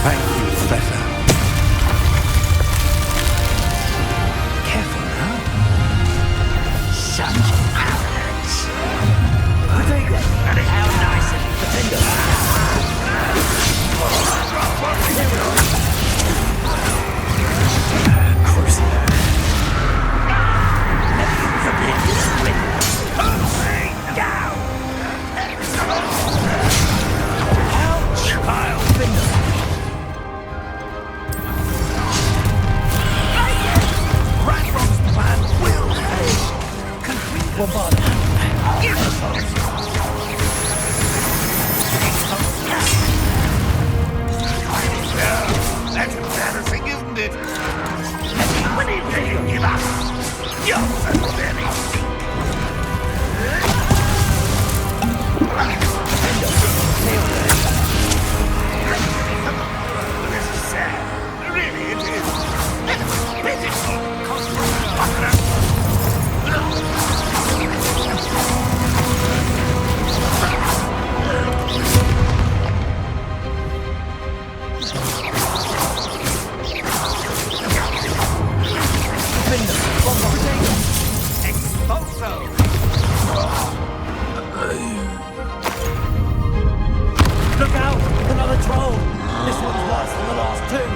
S11: Thank you, Professor.
S6: Such arrogance. How nice of you to think of Crucible. Down. Child Finder. Ranrock's plan will fail. Bombard.
S14: That's embarrassing, isn't it? When are you ready to give up? You're pathetic. This is sad. Really, it is.
S6: Look out! Another troll! This one's worse than the last two!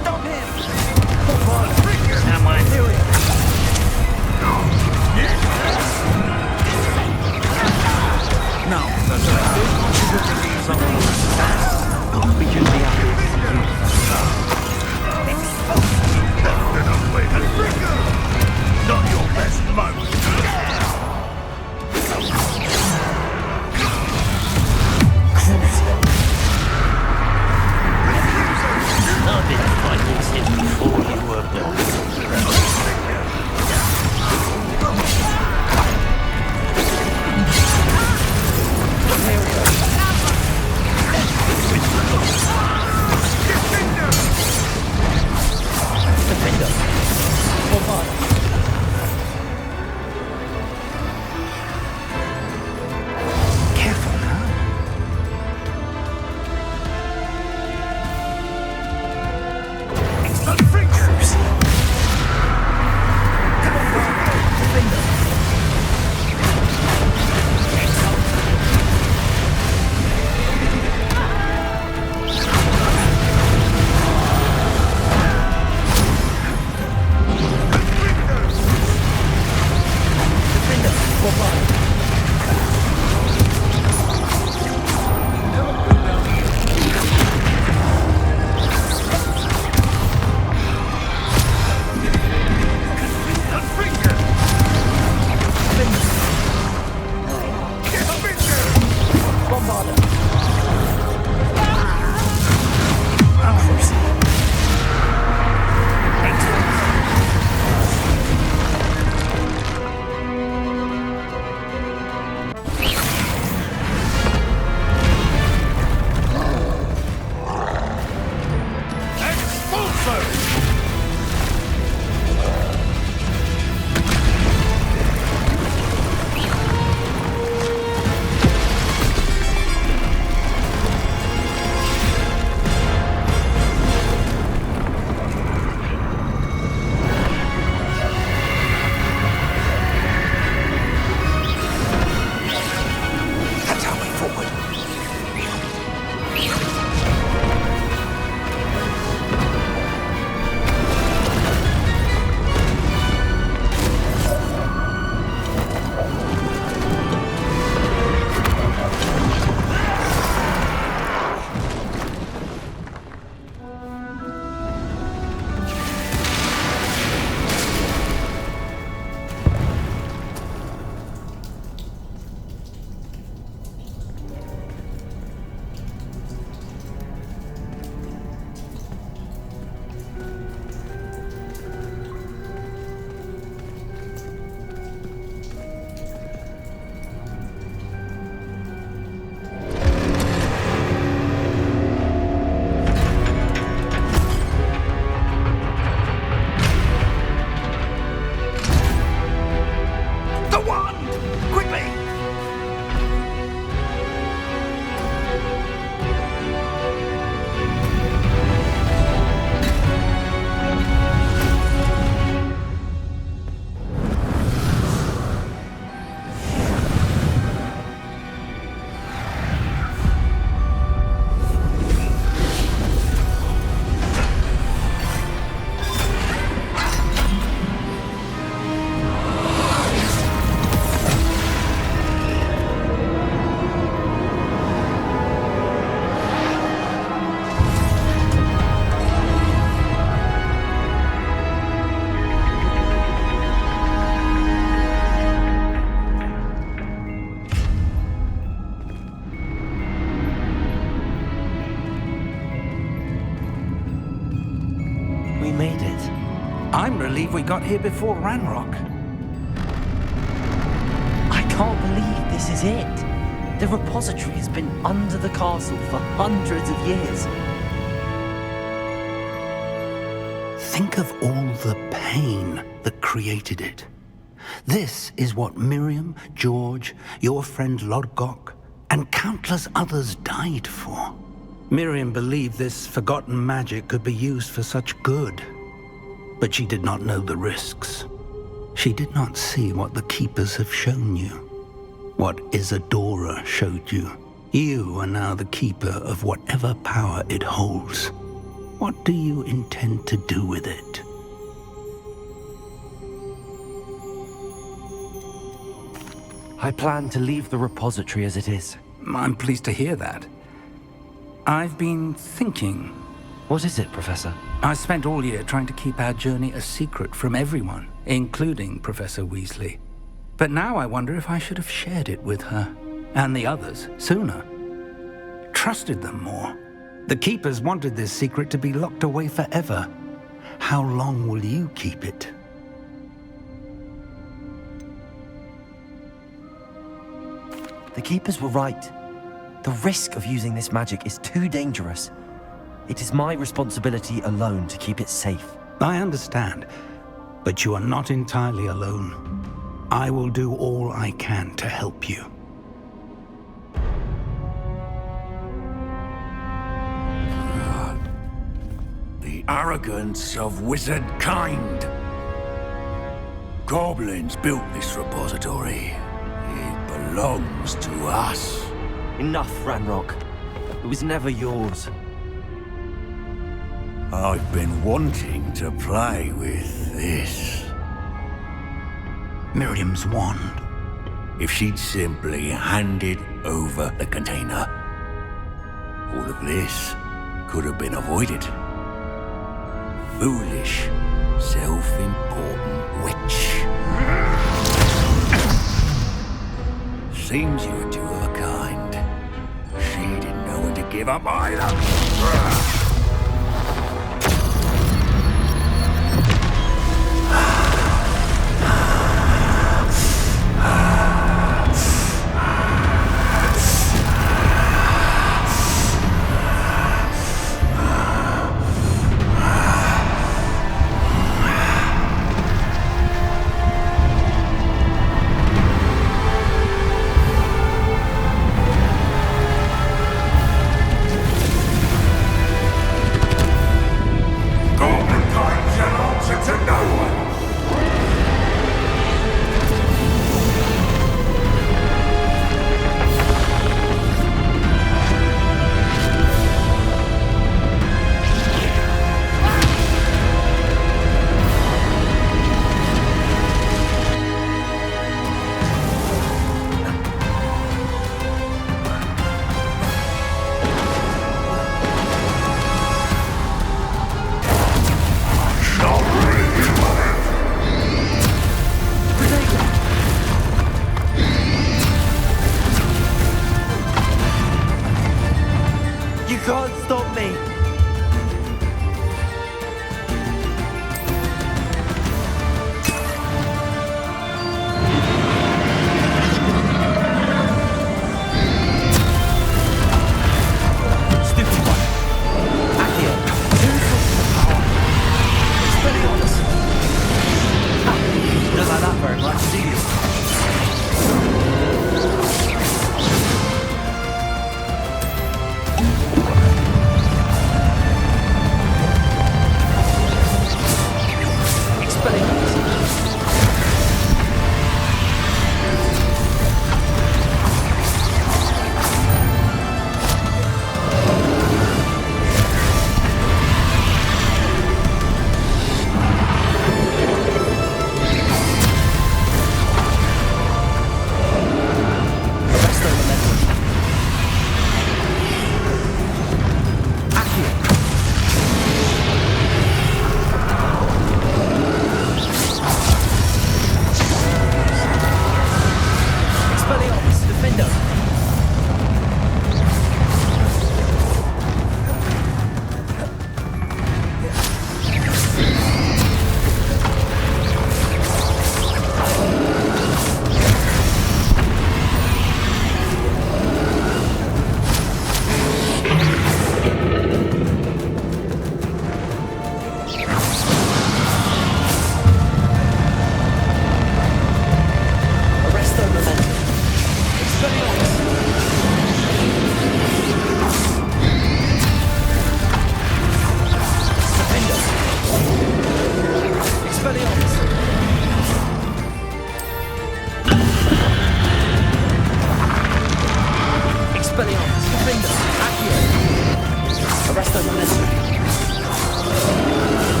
S6: Stop him! Now my theory. No, that's right.
S1: We can be out
S14: Not your best moment.
S7: I've been fighting since before you were born.
S11: we got here before Ranrock.
S1: I can't believe this is it. The repository has been under the castle for hundreds of years.
S11: Think of all the pain that created it. This is what Miriam, George, your friend Lodgok, and countless others died for. Miriam believed this forgotten magic could be used for such good, but she did not know the risks. She did not see what the Keepers have shown you, what Isadora showed you. You are now the Keeper of whatever power it holds. What do you intend to do with it?
S1: I plan to leave the repository as it is.
S11: I'm pleased to hear that. I've been thinking.
S1: What is it, Professor?
S11: I spent all year trying to keep our journey a secret from everyone, including Professor Weasley. But now I wonder if I should have shared it with her, and the others, sooner. Trusted them more. The Keepers wanted this secret to be locked away forever. How long will you keep it?
S1: The Keepers were right. The risk of using this magic is too dangerous. It is my responsibility alone to keep it safe.
S11: I understand, but you are not entirely alone. I will do all I can to help you.
S5: The arrogance of wizard kind. Goblins built this repository. It belongs to us.
S1: Enough, Ranrock. It was never yours.
S5: I've been wanting to play with this.
S11: Miriam's wand.
S5: If she'd simply handed over the container, all of this could have been avoided. Foolish, self-important witch. Seems you were two of a kind. She didn't know when to give up either.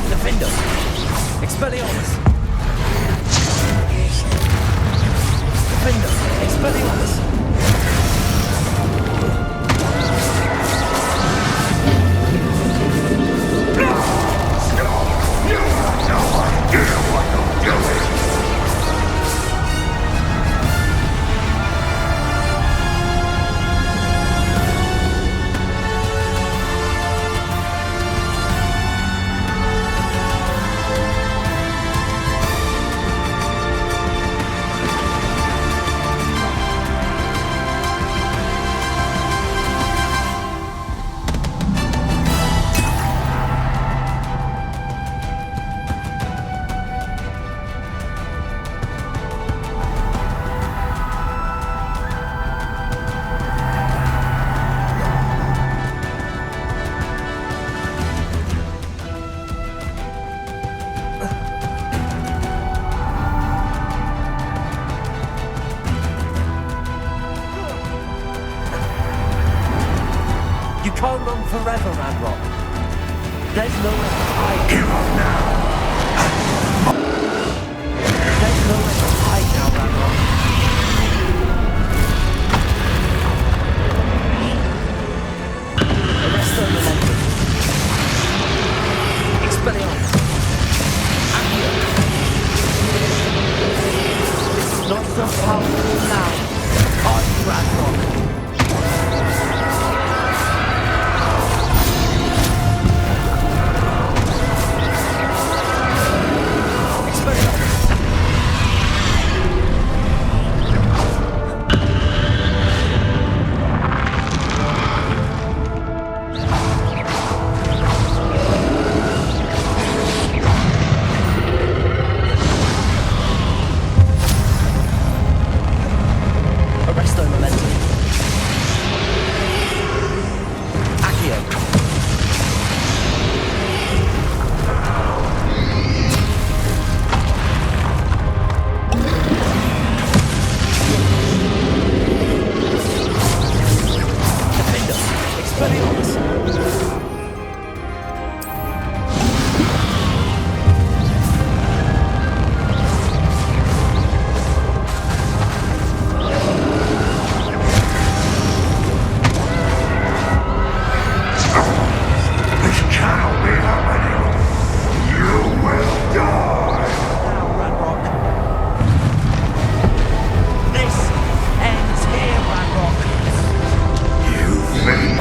S1: Defender! Expelliarmus! Defender! Expelliarmus! You can't run forever, Radrock. There's nowhere to hide. Give up now. There's nowhere to hide now, Radrock. Arrest the momentum. Expelliarmus. Accio. This is not so powerful now. Are you, Radrock? Arresto momentum. Accio. Defender. Expelliarmus.
S14: This cannot be happening. You will die.
S1: Now, Radrock. This ends here, Radrock.
S14: You think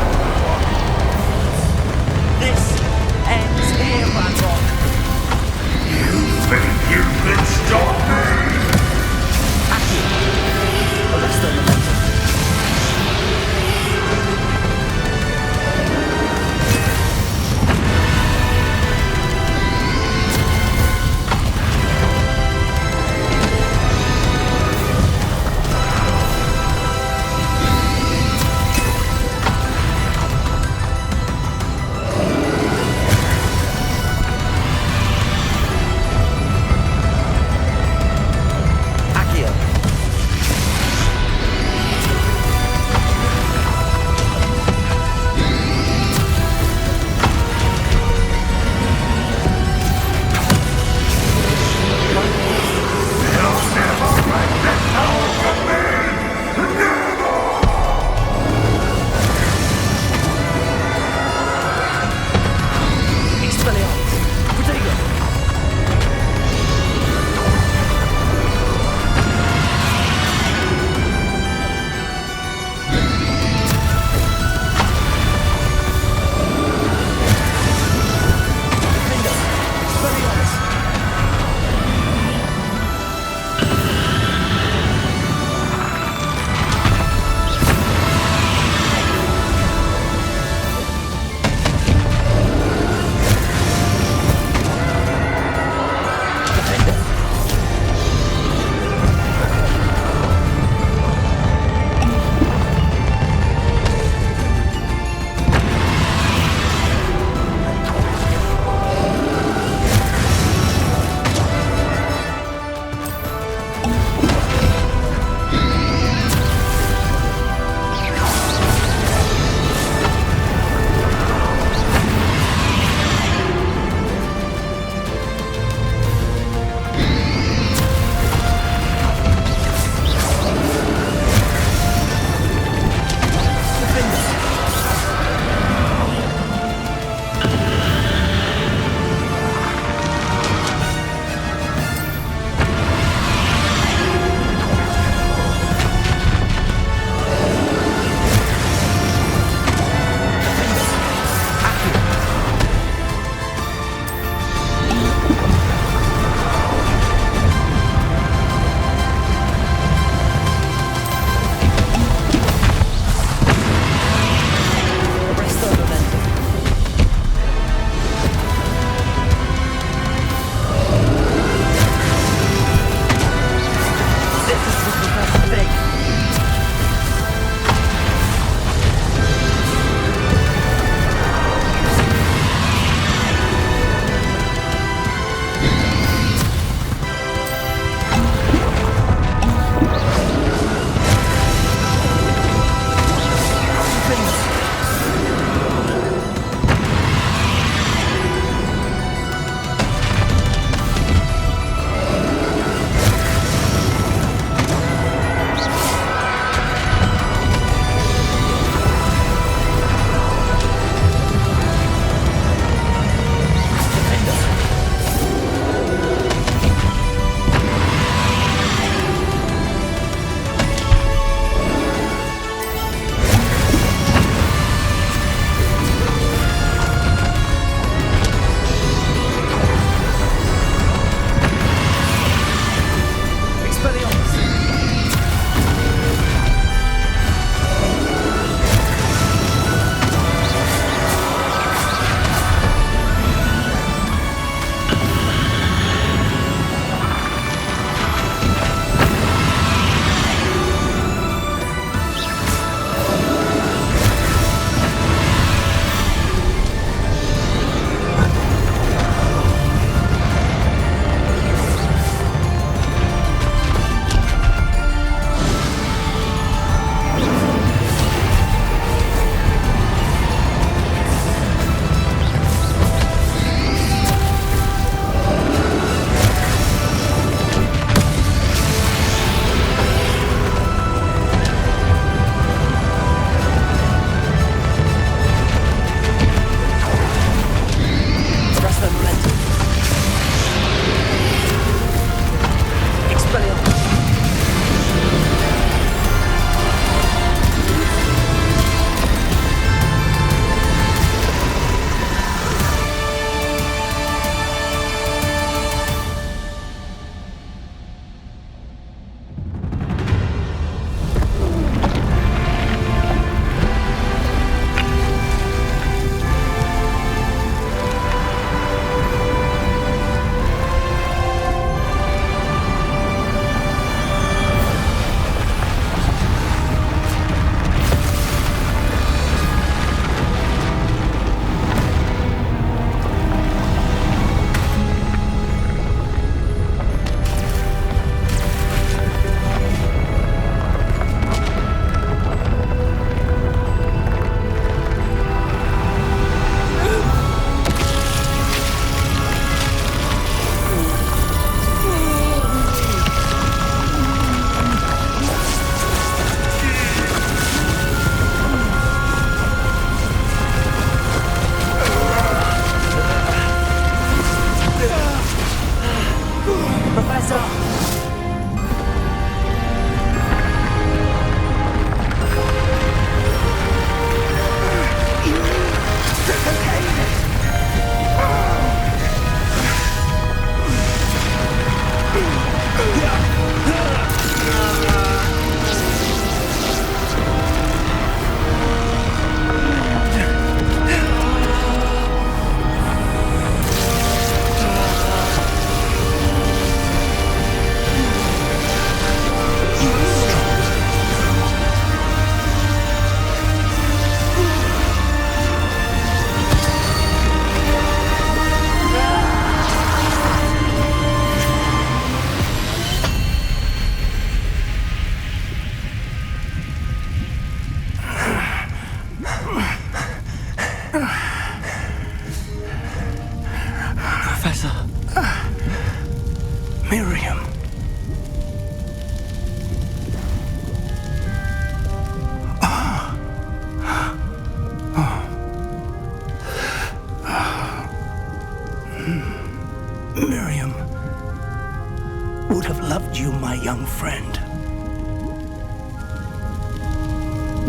S11: young friend.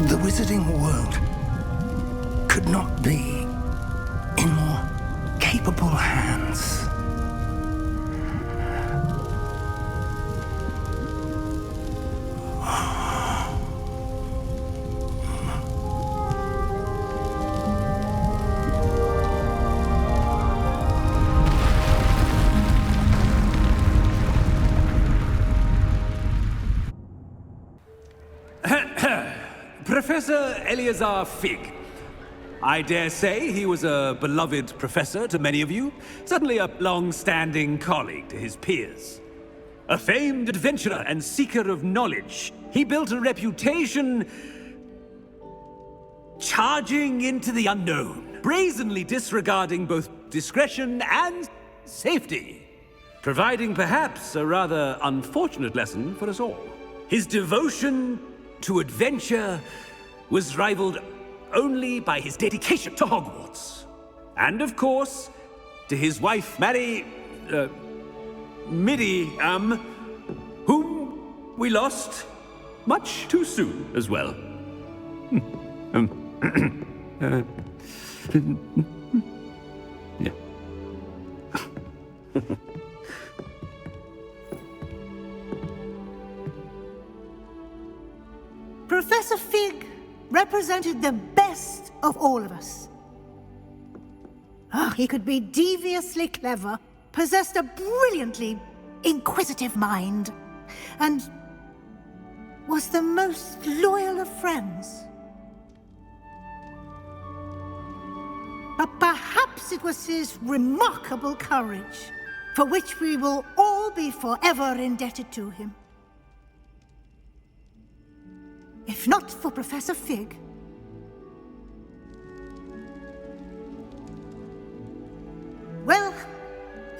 S11: The wizarding world could not be in more capable hands.
S20: Professor Eleazar Fig. I dare say he was a beloved professor to many of you, certainly a long-standing colleague to his peers. A famed adventurer and seeker of knowledge, he built a reputation charging into the unknown, brazenly disregarding both discretion and safety, providing perhaps a rather unfortunate lesson for us all. His devotion to adventure was rivaled only by his dedication to Hogwarts. And of course, to his wife, Midi, whom we lost much too soon as well. Yeah.
S21: Professor Fig represented the best of all of us. He could be deviously clever, possessed a brilliantly inquisitive mind, and was the most loyal of friends. But perhaps it was his remarkable courage, for which we will all be forever indebted to him. If not for Professor Fig, well,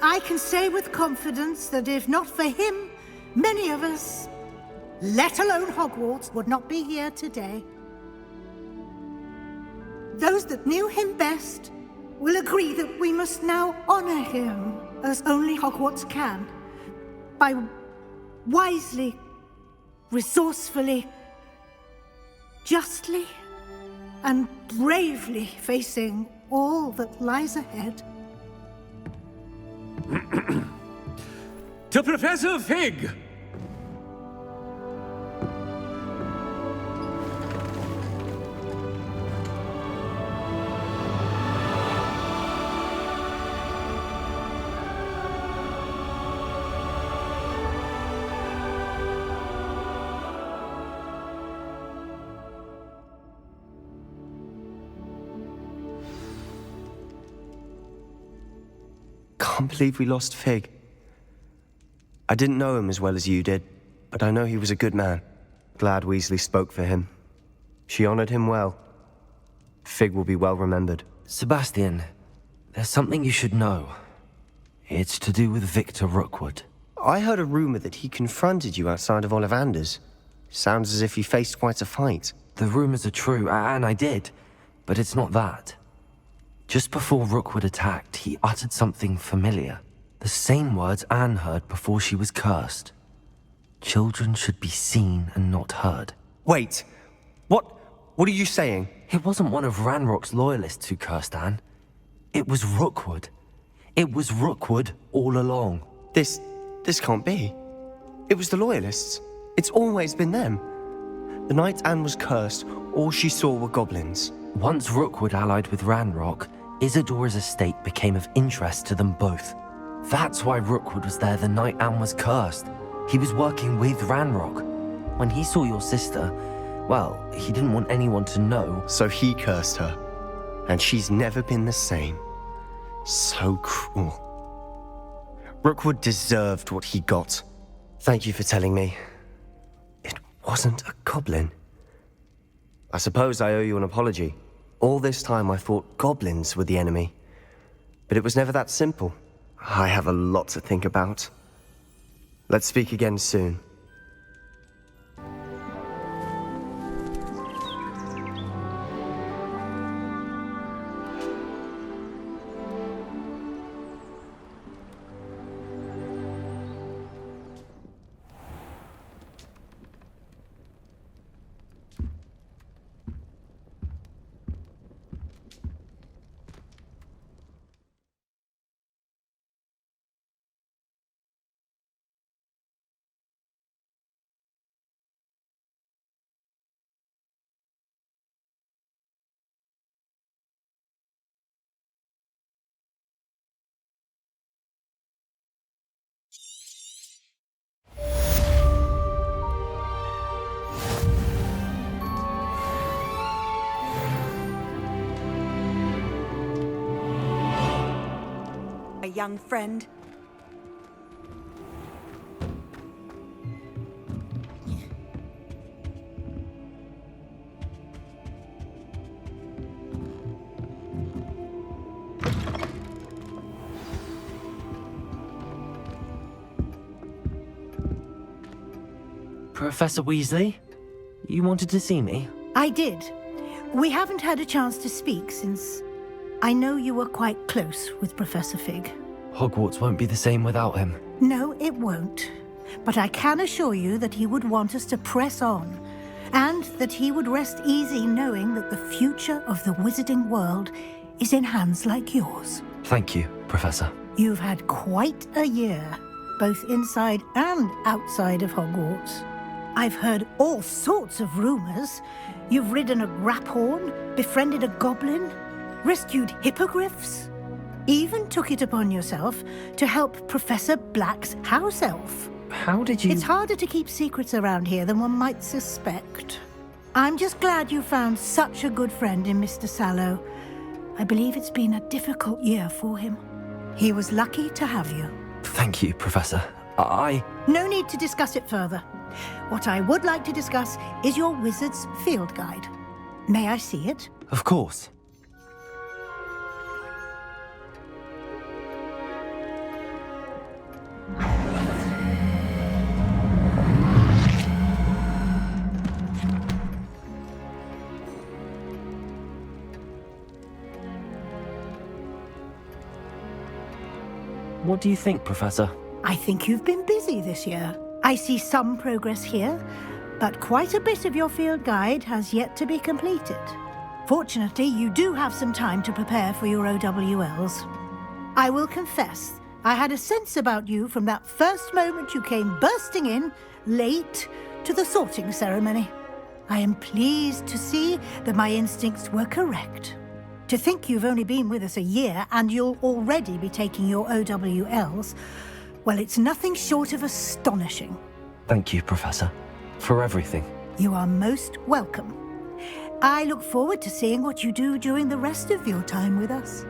S21: I can say with confidence that if not for him, many of us, let alone Hogwarts, would not be here today. Those that knew him best will agree that we must now honor him as only Hogwarts can, by wisely, resourcefully, justly and bravely facing all that lies ahead.
S20: To Professor Fig!
S3: Can't believe we lost Fig. I didn't know him as well as you did, but I know he was a good man. Glad Weasley spoke for him. She honored him well. Fig will be well remembered.
S1: Sebastian, there's something you should know. It's to do with Victor Rookwood.
S3: I heard a rumor that he confronted you outside of Ollivander's. Sounds as if he faced quite a fight.
S1: The rumors are true, and I did, but it's not that. Just before Rookwood attacked, he uttered something familiar. The same words Anne heard before she was cursed. Children should be seen and not heard.
S3: Wait, what are you saying?
S1: It wasn't one of Ranrock's loyalists who cursed Anne. It was Rookwood. It was Rookwood all along.
S3: This can't be. It was the loyalists. It's always been them. The night Anne was cursed, all she saw were goblins.
S1: Once Rookwood allied with Ranrock, Isadora's estate became of interest to them both. That's why Rookwood was there the night Anne was cursed. He was working with Ranrock. When he saw your sister, well, he didn't want anyone to know.
S3: So he cursed her. And she's never been the same. So cruel. Rookwood deserved what he got. Thank you for telling me. It wasn't a goblin. I suppose I owe you an apology. All this time I thought goblins were the enemy. But it was never that simple. I have a lot to think about. Let's speak again soon.
S4: my young friend.
S1: Professor Weasley? You wanted to see me?
S21: I did. We haven't had a chance to speak since I know you were quite close with Professor Fig.
S1: Hogwarts won't be the same without him.
S21: No, it won't. But I can assure you that he would want us to press on, and that he would rest easy knowing that the future of the wizarding world is in hands like yours.
S1: Thank you, Professor.
S21: You've had quite a year, both inside and outside of Hogwarts. I've heard all sorts of rumors. You've ridden a graphorn, befriended a goblin, rescued hippogriffs, even took it upon yourself to help Professor Black's house elf.
S1: How did you...
S21: It's harder to keep secrets around here than one might suspect. I'm just glad you found such a good friend in Mr. Sallow. I believe it's been a difficult year for him. He was lucky to have you.
S1: Thank you, Professor.
S21: No need to discuss it further. What I would like to discuss is your wizard's field guide. May I see it?
S1: Of course. What do you think, Professor?
S21: I think you've been busy this year. I see some progress here, but quite a bit of your field guide has yet to be completed. Fortunately, you do have some time to prepare for your OWLs. I will confess, I had a sense about you from that first moment you came bursting in, late, to the sorting ceremony. I am pleased to see that my instincts were correct. To think you've only been with us a year and you'll already be taking your OWLs, well, it's nothing short of astonishing.
S1: Thank you, Professor, for everything.
S21: You are most welcome. I look forward to seeing what you do during the rest of your time with us.